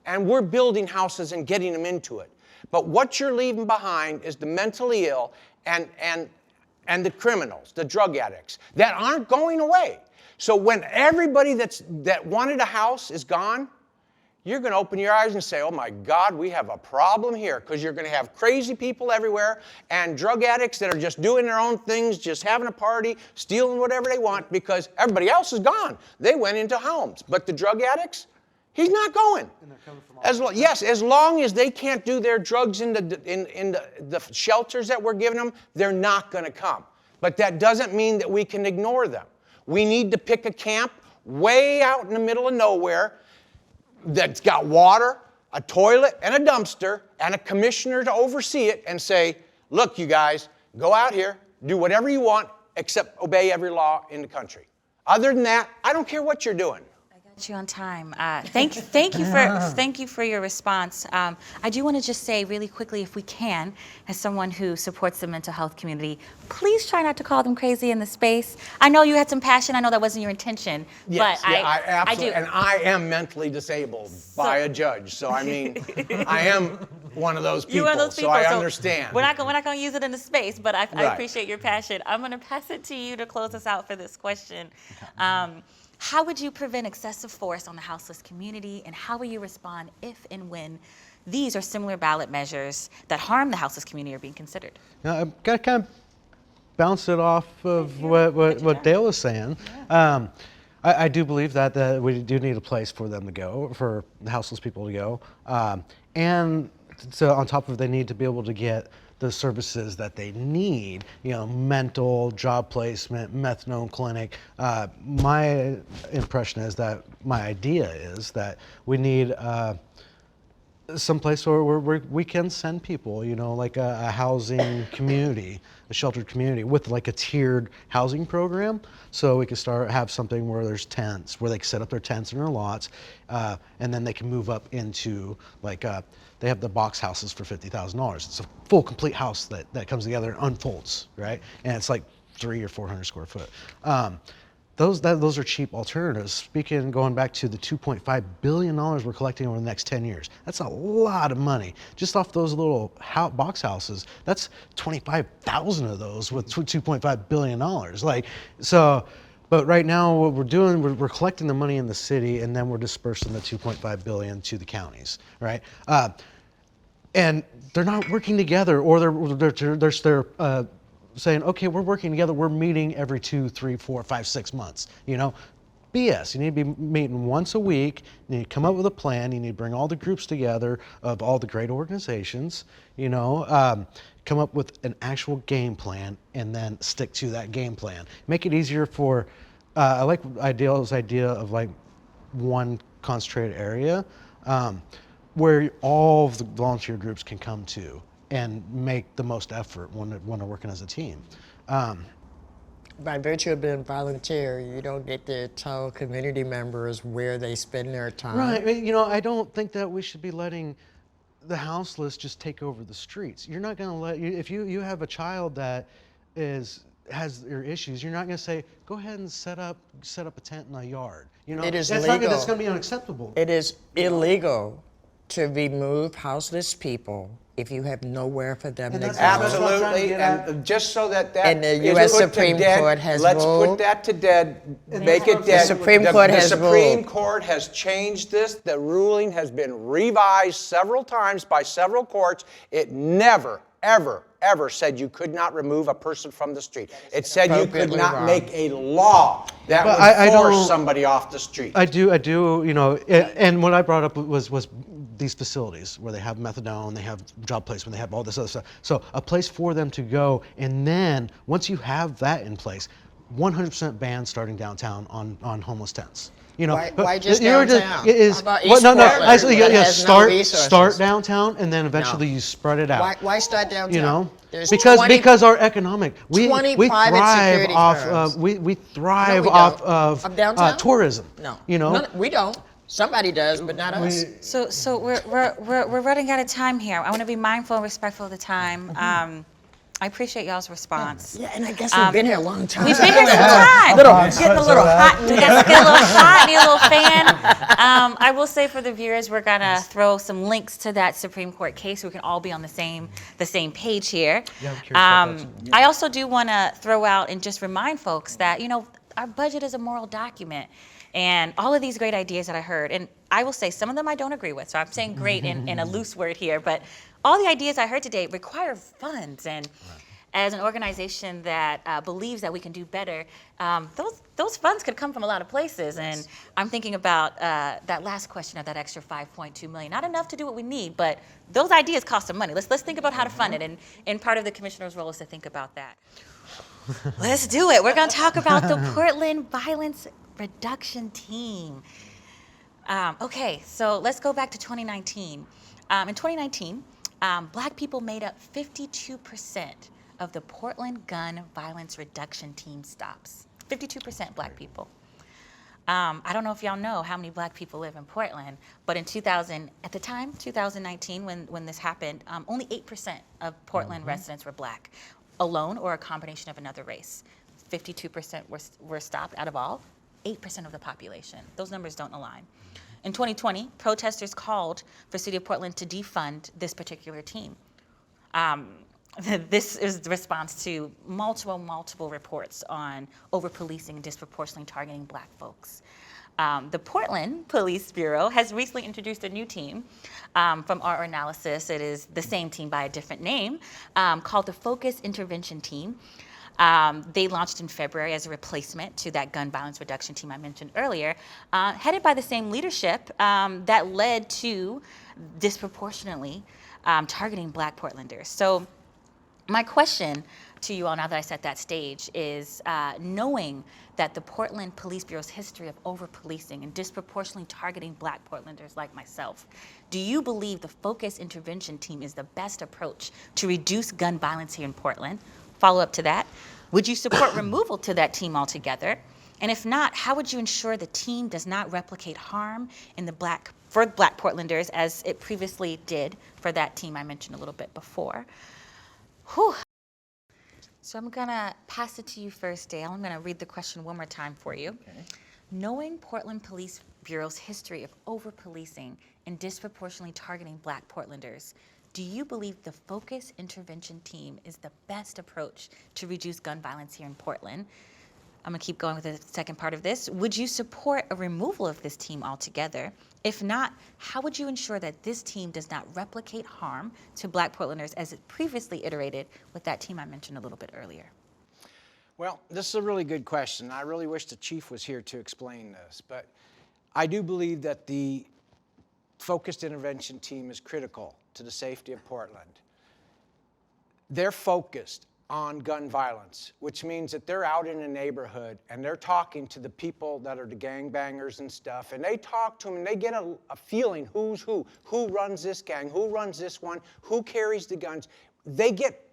And we're building houses and getting them into it. But what you're leaving behind is the mentally ill and the criminals, the drug addicts, that aren't going away. So when everybody that wanted a house is gone, you're going to open your eyes and say, oh my God, we have a problem here, because you're going to have crazy people everywhere and drug addicts that are just doing their own things, just having a party, stealing whatever they want, because everybody else is gone. They went into homes. But the drug addicts, he's not going. As long as they can't do their drugs in the shelters that we're giving them, they're not going to come. But that doesn't mean that we can ignore them. We need to pick a camp way out in the middle of nowhere that's got water, a toilet and a dumpster and a commissioner to oversee it and say, look, you guys, go out here, do whatever you want, except obey every law in the country. Other than that, I don't care what you're doing. You on time. Thank you for your response. I do want to just say really quickly, if we can, as someone who supports the mental health community, please try not to call them crazy in the space. I know you had some passion. I know that wasn't your intention. Yes, but I absolutely, I do. and I am mentally disabled by a judge. So I mean, I am one of those people. You're one of those people, so I so understand. We're not going to use it in the space, but I Right. appreciate your passion. I'm going to pass it to you to close us out for this question. How would you prevent excessive force on the houseless community, and how will you respond if and when these or similar ballot measures that harm the houseless community are being considered? I've got to kind of bounce it off of what Dale was saying. I do believe that we do need a place for them to go, for the houseless people to go. And so on top of it, they need to be able to get the services that they need, mental, job placement, methadone clinic. My impression is that, my idea is that we need some place where we can send people, like a housing community, a sheltered community with like a tiered housing program. So we can have something where there's tents, where they can set up their tents in their lots, and then they can move up into like, they have the box houses for $50,000. It's a full complete house that comes together and unfolds, right? And it's like 300 or 400 square foot. Those are cheap alternatives. Going back to the $2.5 billion we're collecting over the next 10 years, that's a lot of money. Just off those little box houses, that's 25,000 of those with $2.5 billion. But right now what we're doing, we're collecting the money in the city, and then we're dispersing the $2.5 billion to the counties, right? And they're not working together, or they're saying, okay, we're working together, we're meeting every 2, 3, 4, 5, 6 months, BS. You need to be meeting once a week. You need to come up with a plan. You need to bring all the groups together of all the great organizations, come up with an actual game plan and then stick to that game plan. Make it easier for, I like Dale's idea of like one concentrated area where all of the volunteer groups can come to and make the most effort when they're working as a team. By virtue of being volunteer, you don't get to tell community members where they spend their time. Right. I don't think that we should be letting the houseless just take over the streets. You're not going to let if you have a child that has your issues, you're not going to say, go ahead and set up a tent in a yard. It is that's legal. That's going to be unacceptable. It is illegal to remove houseless people if you have nowhere for them to go. Absolutely, and just so that And the is U.S. put to Supreme dead, Court has let's ruled. put that to dead, make it dead. The Supreme Court has The Supreme ruled. Court has changed this. The ruling has been revised several times by several courts. It never, ever said you could not remove a person from the street. It said you could Appropriately not wrong. make a law that But would I force don't- somebody off the street. I do, and what I brought up was these facilities where they have methadone, they have job placement, they have all this other stuff. So a place for them to go, and then once you have that in place, 100% ban starting downtown on homeless tents. Why just you're downtown? How about East Portland, actually, that has no resources? start downtown, and then eventually you spread it out. Why start downtown? There's Because our economic, we 20 thrive private off security firms. we thrive we off don't. of downtown? tourism. No. No, we don't. Somebody does, but not us. So we're running out of time here. I want to be mindful and respectful of the time. I appreciate y'all's response. Yeah, and I guess we've been here a long time. We've been here some time. Getting a little hot. We got to get a little hot. Need a little fan. I will say for the viewers, we're gonna throw some links to that Supreme Court case so we can all be on the same page here. Yeah, I'm curious about that. I also do want to throw out and just remind folks that our budget is a moral document, and all of these great ideas that I heard, and I will say some of them I don't agree with. So I'm saying great in a loose word here, but all the ideas I heard today require funds, and as an organization that believes that we can do better, those funds could come from a lot of places. And I'm thinking about that last question of that extra $5.2 million. Not enough to do what we need, but those ideas cost some money. Let's think about how to fund it, and part of the commissioner's role is to think about that. Let's do it. We're going to talk about the Portland Violence Reduction Team. Okay, so let's go back to 2019. In 2019, Black people made up 52% of the Portland gun violence reduction team stops. 52% Black people. I don't know if y'all know how many Black people live in Portland, but in 2019, when this happened, only 8% of Portland residents were Black, alone or a combination of another race. 52% were stopped out of all, 8% of the population. Those numbers don't align. In 2020, protesters called for City of Portland to defund this particular team. This is the response to multiple reports on over-policing and disproportionately targeting Black folks. The Portland Police Bureau has recently introduced a new team from our analysis. It is the same team by a different name, called the Focus Intervention Team. They launched in February as a replacement to that gun violence reduction team I mentioned earlier, headed by the same leadership that led to disproportionately targeting Black Portlanders. So my question to you all, now that I set that stage, is knowing that the Portland Police Bureau's history of over-policing and disproportionately targeting Black Portlanders like myself, do you believe the Focus Intervention Team is the best approach to reduce gun violence here in Portland? Follow up to that, would you support removal to that team altogether? And if not, how would you ensure the team does not replicate harm for Black Portlanders as it previously did for that team I mentioned a little bit before? Whew. So I'm gonna pass it to you first, Dale. I'm gonna read the question one more time for you. Okay. Knowing Portland Police Bureau's history of over-policing and disproportionately targeting Black Portlanders, do you believe the Focus Intervention Team is the best approach to reduce gun violence here in Portland? I'm gonna keep going with the second part of this. Would you support a removal of this team altogether? If not, how would you ensure that this team does not replicate harm to Black Portlanders as it previously iterated with that team I mentioned a little bit earlier? Well, this is a really good question. I really wish the chief was here to explain this, but I do believe that the focused intervention team is critical to the safety of Portland. They're focused on gun violence, which means that they're out in a neighborhood and they're talking to the people that are the gangbangers and stuff, and they talk to them and they get a feeling who's who runs this gang, who runs this one, who carries the guns. They get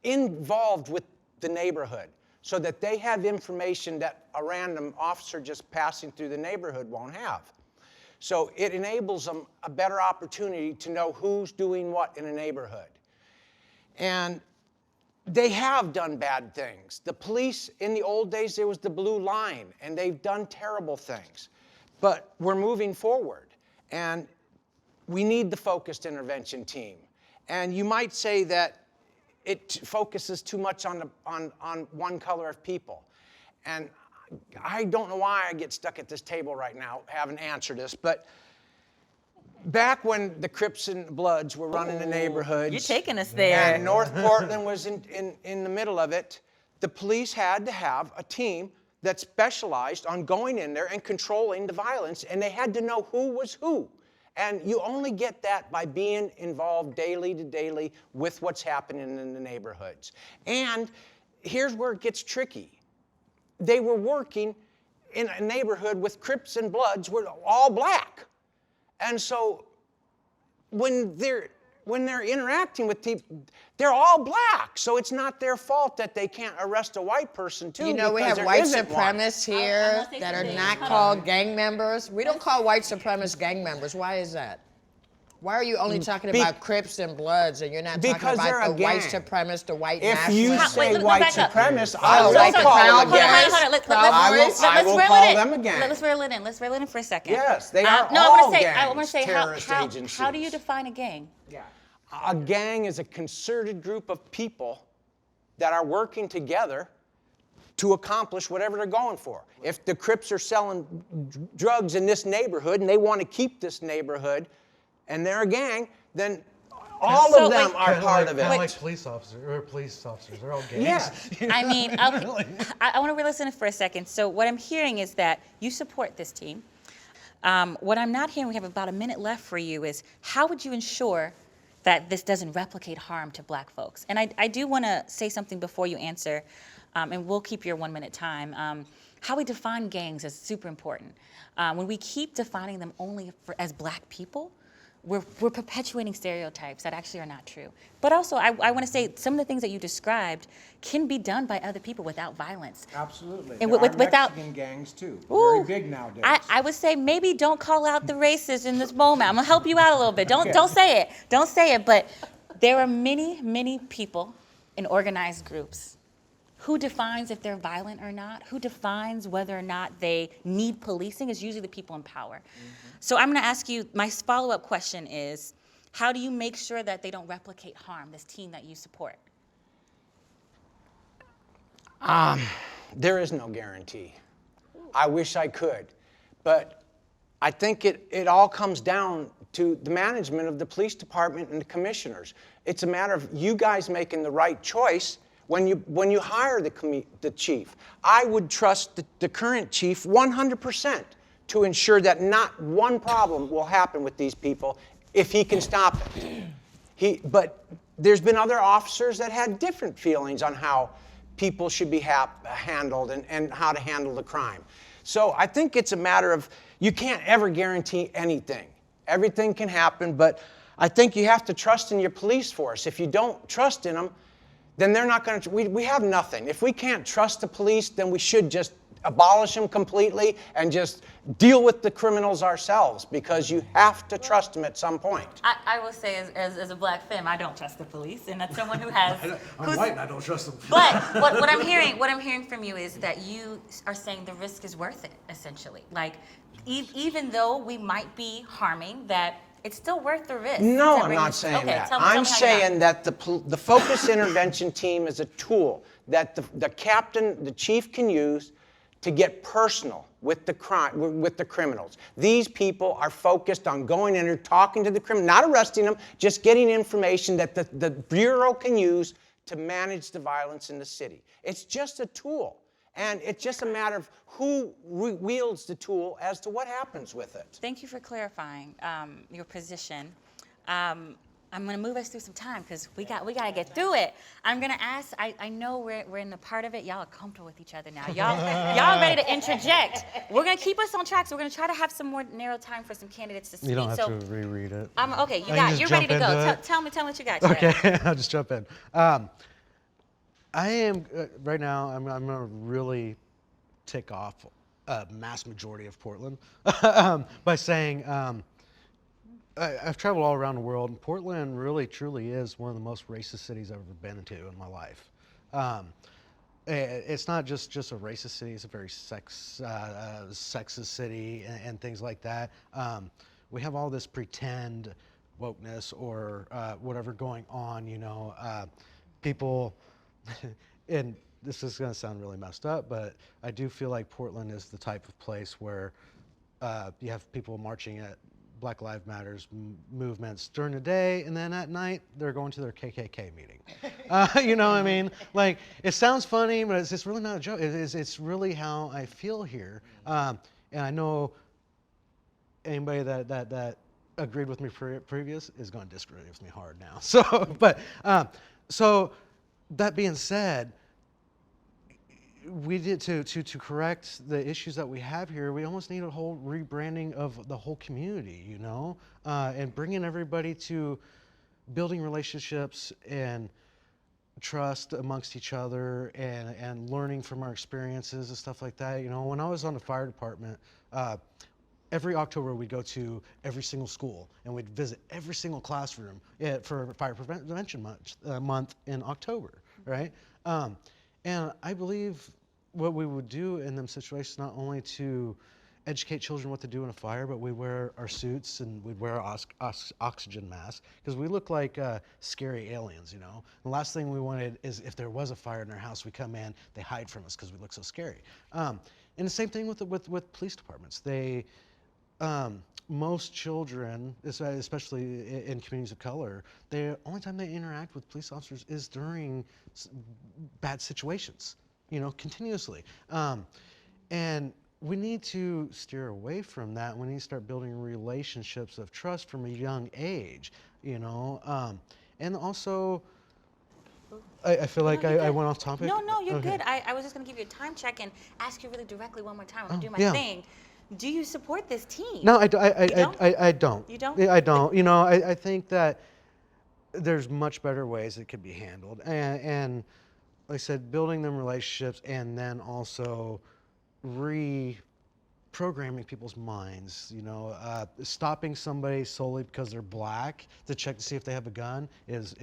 involved with the neighborhood so that they have information that a random officer just passing through the neighborhood won't have. So it enables them a better opportunity to know who's doing what in a neighborhood. And they have done bad things. The police, in the old days, there was the blue line, and they've done terrible things. But we're moving forward, and we need the focused intervention team. And you might say that it focuses too much on one color of people. And I don't know why I get stuck at this table right now, haven't answered this, but back when the Crips and Bloods were running the neighborhoods. You're taking us there. And North Portland was in the middle of it, the police had to have a team that specialized on going in there and controlling the violence, and they had to know who was who. And you only get that by being involved daily to daily with what's happening in the neighborhoods. And here's where it gets tricky. They were working in a neighborhood with Crips and Bloods were all Black. And so when they're interacting with people, they're all Black. So it's not their fault that they can't arrest a white person too. You know, we have white supremacists here that are not called gang members. We don't call white supremacists gang members. Why is that? Why are you only talking about Crips and Bloods and you're not talking about the white supremacists, the white nationalists? If you say white supremacists, I will Hold call them a gang. I will call them a gang. Let's reel it in. Let's reel it in for a second. Yes, they are no, all I want to say terrorist agencies. how do you define a gang? A gang is a concerted group of people that are working together to accomplish whatever they're going for. If the Crips are selling drugs in this neighborhood and they want to keep this neighborhood and they're a gang, then all of them are part of it. Kind of like police officers, they're all gangs. Yeah. I mean, I want to re-listen for a second. So what I'm hearing is that you support this team. What I'm not hearing, we have about a minute left for you, is how would you ensure that this doesn't replicate harm to Black folks? And I do want to say something before you answer, and we'll keep your 1 minute time. how we define gangs is super important. When we keep defining them only as black people, we're perpetuating stereotypes that actually are not true. But also, I want to say some of the things that you described can be done by other people without violence. Absolutely. And There are without Mexican gangs too. Ooh, Very big nowadays. I would say maybe don't call out the racists in this moment. I'm gonna help you out a little bit. Don't say it. Don't say it. But there are many people in organized groups. Who defines if they're violent or not? Who defines whether or not they need policing is usually the people in power. So I'm gonna ask you, my follow-up question is, how do you make sure that they don't replicate harm, this team that you support? There is no guarantee. I wish I could. But I think it all comes down to the management of the police department and the commissioners. It's a matter of you guys making the right choice when you hire the chief. I would trust the current chief 100% to ensure that not one problem will happen with these people if he can stop it. But there's been other officers that had different feelings on how people should be handled and how to handle the crime. So I think it's a matter of, you can't ever guarantee anything. Everything can happen, but I think you have to trust in your police force. If you don't trust in them, then they're not going to, we have nothing. If we can't trust the police, then we should just abolish them completely and just deal with the criminals ourselves, because you have to trust them at some point. I will say, as a black femme, I don't trust the police, and that's someone who has. I'm white and I don't trust them. But what I'm hearing from you is that you are saying the risk is worth it, essentially. Like, even though we might be harming, that it's still worth the risk. No, I'm not saying that. I'm saying that the focus intervention team is a tool that the chief can use to get personal with the criminals. These people are focused on going in there, talking to the criminal, not arresting them, just getting information that the Bureau can use to manage the violence in the city. It's just a tool. And it's just a matter of who wields the tool as to what happens with it. Thank you for clarifying your position. I'm going to move us through some time because we got to get through it. I'm going to ask, I know we're in the part of it. Y'all are comfortable with each other now. Y'all ready to interject. We're going to keep us on track, so we're going to try to have some more narrow time for some candidates to speak. You don't have to reread it. Okay, you're ready to go. Tell me what you got, Chad. Okay, I'll just jump in. I am, right now, I'm going to really tick off a mass majority of Portland by saying, I've traveled all around the world, and Portland really, truly is one of the most racist cities I've ever been to in my life. It's not just a racist city; it's a very sexist city and things like that. We have all this pretend wokeness or whatever going on. People, and this is going to sound really messed up, but I do feel like Portland is the type of place where you have people marching at Black Lives Matters movements during the day, and then at night they're going to their KKK meeting. You know what I mean? Like, it sounds funny, but it's really not a joke. It's really how I feel here. And I know anybody that agreed with me previous is going to disagree with me hard now. So that being said, we did to correct the issues that we have here. We almost need a whole rebranding of the whole community, and bringing everybody to building relationships and trust amongst each other and learning from our experiences and stuff like that. When I was on the fire department, every October we'd go to every single school and we'd visit every single classroom for Fire Prevention Month in October, right? And I believe what we would do in them situations, not only to educate children what to do in a fire, but we wear our suits and we'd wear our oxygen masks because we look like scary aliens, The last thing we wanted is if there was a fire in our house, we come in, they hide from us because we look so scary. And the same thing with police departments. Most children, especially in communities of color, the only time they interact with police officers is during bad situations, continuously. And we need to steer away from that. We need to start building relationships of trust from a young age, And also, I feel like No, you're I good. went off topic. No, you're Okay. good. I was just going to give you a time check and ask you really directly one more time. I'm going to do my yeah. thing. Do you support this team? No, I don't? don't. You don't? Yeah, I don't. You know, I think that there's much better ways it could be handled. And like I said, building them relationships and then also reprogramming people's minds. You know, stopping somebody solely because they're black to check to see if they have a gun is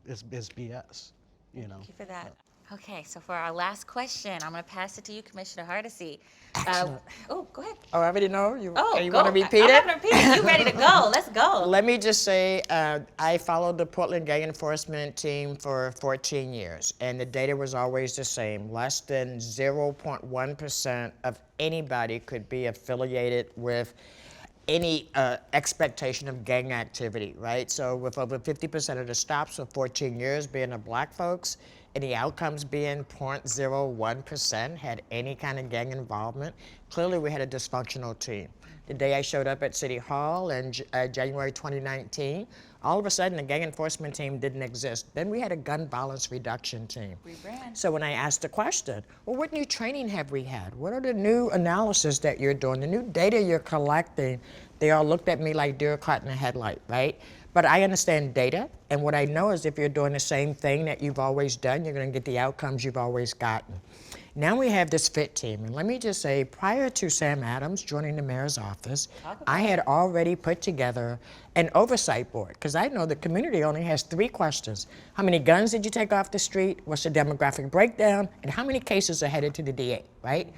BS. You know. Thank you for that. Okay, so for our last question, I'm going to pass it to you, Commissioner Hardesty. Oh, go ahead. Oh, I already know. You Oh, you go. want to repeat I'm it? not going to repeat it. You ready to go? Let's go. Let me just say, I followed the Portland Gang Enforcement Team for 14 years, and the data was always the same. Less than 0.1% of anybody could be affiliated with any expectation of gang activity, right? So with over 50% of the stops for 14 years being the black folks, and the outcomes being 0.01% had any kind of gang involvement, clearly we had a dysfunctional team. The day I showed up at City Hall in January 2019, all of a sudden the gang enforcement team didn't exist. Then we had a gun violence reduction team. Rebrand. So when I asked the question, well, what new training have we had? What are the new analysis that you're doing, the new data you're collecting? They all looked at me like deer caught in a headlight, right? But I understand data, and what I know is if you're doing the same thing that you've always done, you're gonna get the outcomes you've always gotten. Now we have this FIT team, and let me just say, prior to Sam Adams joining the mayor's office, I had already put together an oversight board, because I know the community only has 3 questions. How many guns did you take off the street? What's the demographic breakdown? And how many cases are headed to the DA, right?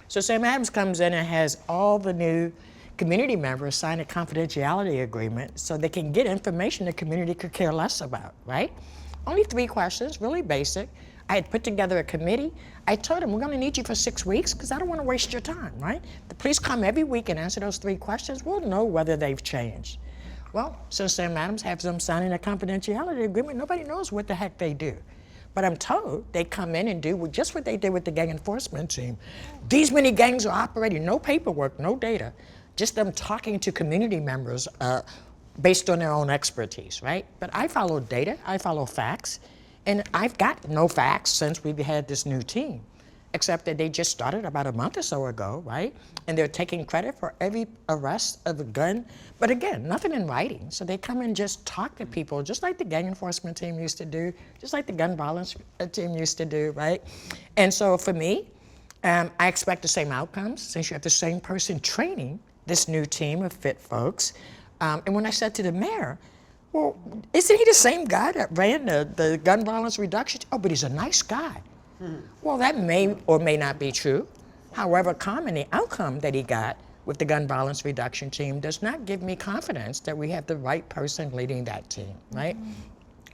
So Sam Adams comes in and has all the new community members sign a confidentiality agreement so they can get information the community could care less about, right? Only 3 questions, really basic. I had put together a committee. I told them, we're gonna need you for 6 weeks because I don't wanna waste your time, right? The police come every week and answer those 3 questions. We'll know whether they've changed. Well, since Sam Adams has them signing a confidentiality agreement, nobody knows what the heck they do. But I'm told they come in and do just what they did with the gang enforcement team. These many gangs are operating, no paperwork, no data, just them talking to community members based on their own expertise, right? But I follow data, I follow facts, and I've got no facts since we've had this new team, except that they just started about a month or so ago, right? And they're taking credit for every arrest of a gun, but again, nothing in writing. So they come and just talk to people, just like the gang enforcement team used to do, just like the gun violence team used to do, right? And so for me, I expect the same outcomes since you have the same person training this new team of fit folks. And when I said to the mayor, well, isn't he the same guy that ran the gun violence reduction? Oh, but he's a nice guy. Well, that may or may not be true. However common the outcome that he got with the gun violence reduction team does not give me confidence that we have the right person leading that team, right?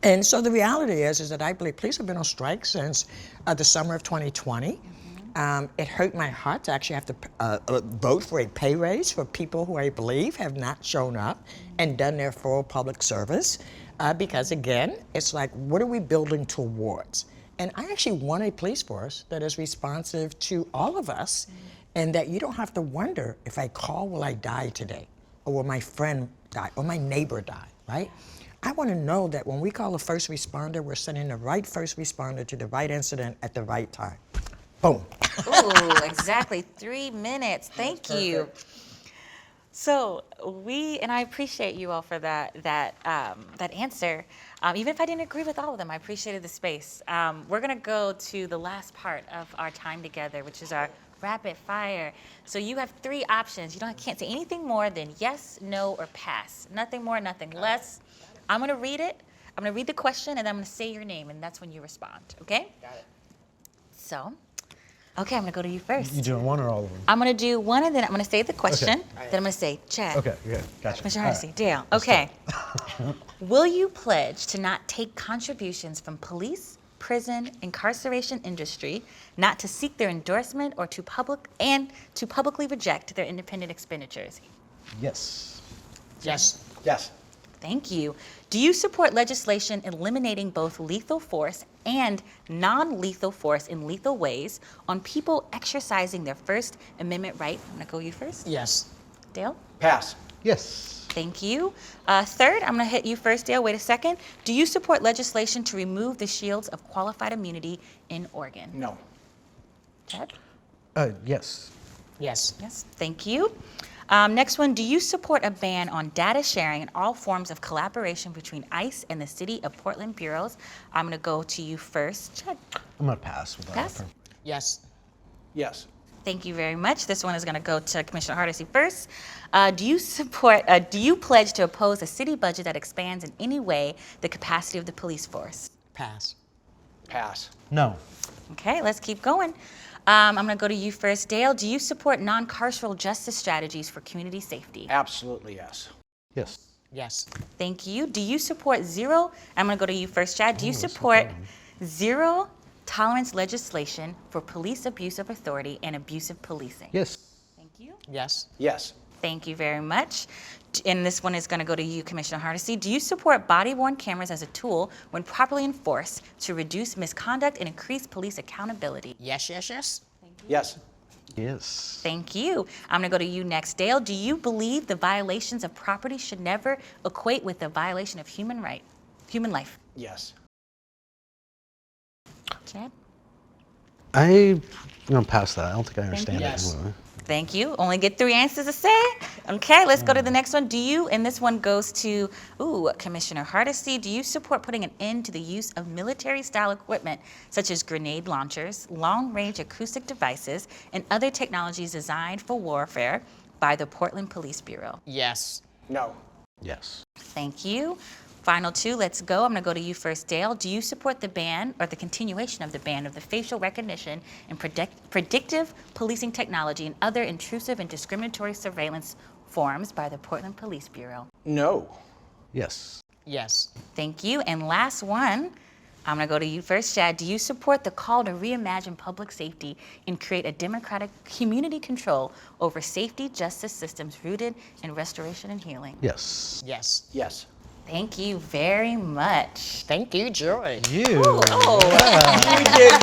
And so the reality is that I believe police have been on strike since the summer of 2020. It hurt my heart to actually have to vote for a pay raise for people who I believe have not shown up and done their full public service. Because again, it's like, what are we building towards? And I actually want a police force that is responsive to all of us and that you don't have to wonder if I call, will I die today? Or will my friend die? Or my neighbor die, right? I want to know that when we call a first responder, we're sending the right first responder to the right incident at the right time. Boom. Ooh, exactly 3 minutes. Thank you. So and I appreciate you all for that answer. Even if I didn't agree with all of them, I appreciated the space. We're gonna go to the last part of our time together, which is our rapid fire. So you have 3 options. Can't say anything more than yes, no, or pass. Nothing more, nothing less. I'm gonna read it. I'm gonna read the question, and then I'm gonna say your name, and that's when you respond. Okay? Got it. So. Okay, I'm gonna go to you first. You doing one or all of them? I'm gonna do one, and then I'm gonna say the question. Okay. Then I'm gonna say Chad. Okay, good, gotcha. Mr. All Hardesty, right. Dale. Okay. Will you pledge to not take contributions from police, prison, incarceration industry, not to seek their endorsement, or to publicly reject their independent expenditures? Yes. Yes. Yes. Thank you. Do you support legislation eliminating both lethal force and non-lethal force in lethal ways on people exercising their First Amendment right? I'm gonna go you first. Yes. Dale? Pass. Yes. Thank you. Third, I'm going to hit you first, Dale. Wait a second. Do you support legislation to remove the shields of qualified immunity in Oregon? No. Chad? Yes. Yes. Yes, thank you. Next one, do you support a ban on data sharing and all forms of collaboration between ICE and the City of Portland bureaus? I'm going to go to you first. Chad? I'm gonna pass with that. Pass? offer. Yes. Yes. Thank you very much. This one is going to go to Commissioner Hardesty first. Do you pledge to oppose a city budget that expands in any way the capacity of the police force? Pass. Pass. No. Okay, let's keep going. I'm going to go to you first, Dale. Do you support non-carceral justice strategies for community safety? Absolutely yes. Yes. Yes. Thank you. Do you support zero? I'm going to go to you first, Chad. Do you support zero tolerance legislation for police abuse of authority and abusive policing? Yes. Thank you. Yes. Yes. Thank you very much. And this one is going to go to you, Commissioner Hardesty. Do you support body-worn cameras as a tool when properly enforced to reduce misconduct and increase police accountability? Yes, yes, yes. Yes. Yes. Thank you. I'm going to go to you next, Dale. Do you believe the violations of property should never equate with the violation of human life? Yes. Chad? I'm gonna pass that. I don't think I understand Yes. it. Thank you. Only get 3 answers to say. Okay, let's go to the next one. Do you, and this one goes to, Commissioner Hardesty, do you support putting an end to the use of military-style equipment such as grenade launchers, long-range acoustic devices, and other technologies designed for warfare by the Portland Police Bureau? Yes. No. Yes. Thank you. Final two, let's go. I'm going to go to you first, Dale. Do you support the ban or the continuation of the ban of the facial recognition and predictive policing technology and other intrusive and discriminatory surveillance forms by the Portland Police Bureau? No. Yes. Yes. Thank you. And last one, I'm going to go to you first, Chad. Do you support the call to reimagine public safety and create a democratic community control over safety justice systems rooted in restoration and healing? Yes. Yes. Yes. Thank you very much. Thank you, Joy. You. You did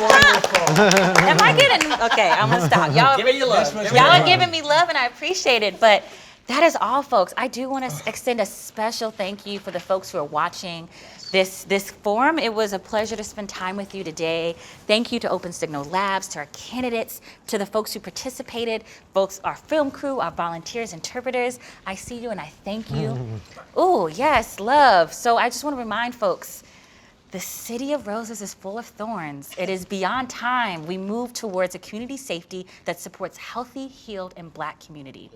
wonderful. Am I getting, okay, I'm going to stop. Y'all, Give me your love. y'all are giving me love and I appreciate it, but that is all, folks. I do want to extend a special thank you for the folks who are watching this forum. It was a pleasure to spend time with you today. Thank you to Open Signal Labs, to our candidates, to the folks who participated, folks, our film crew, our volunteers, interpreters. I see you and I thank you. Oh, yes, love. So I just want to remind folks, the City of Roses is full of thorns. It is beyond time we move towards a community safety that supports healthy, healed, and Black community.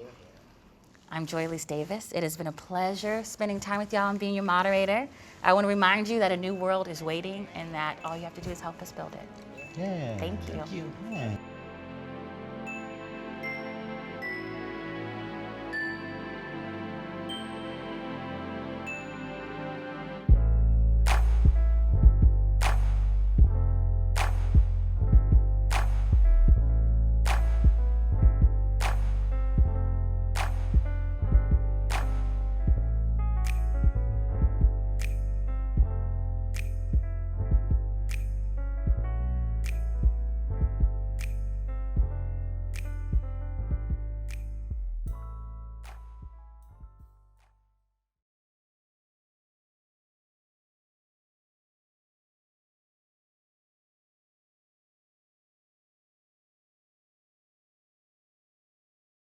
I'm Joy Elise Davis. It has been a pleasure spending time with y'all and being your moderator. I want to remind you that a new world is waiting and that all you have to do is help us build it. Yeah. Thank you. Yeah.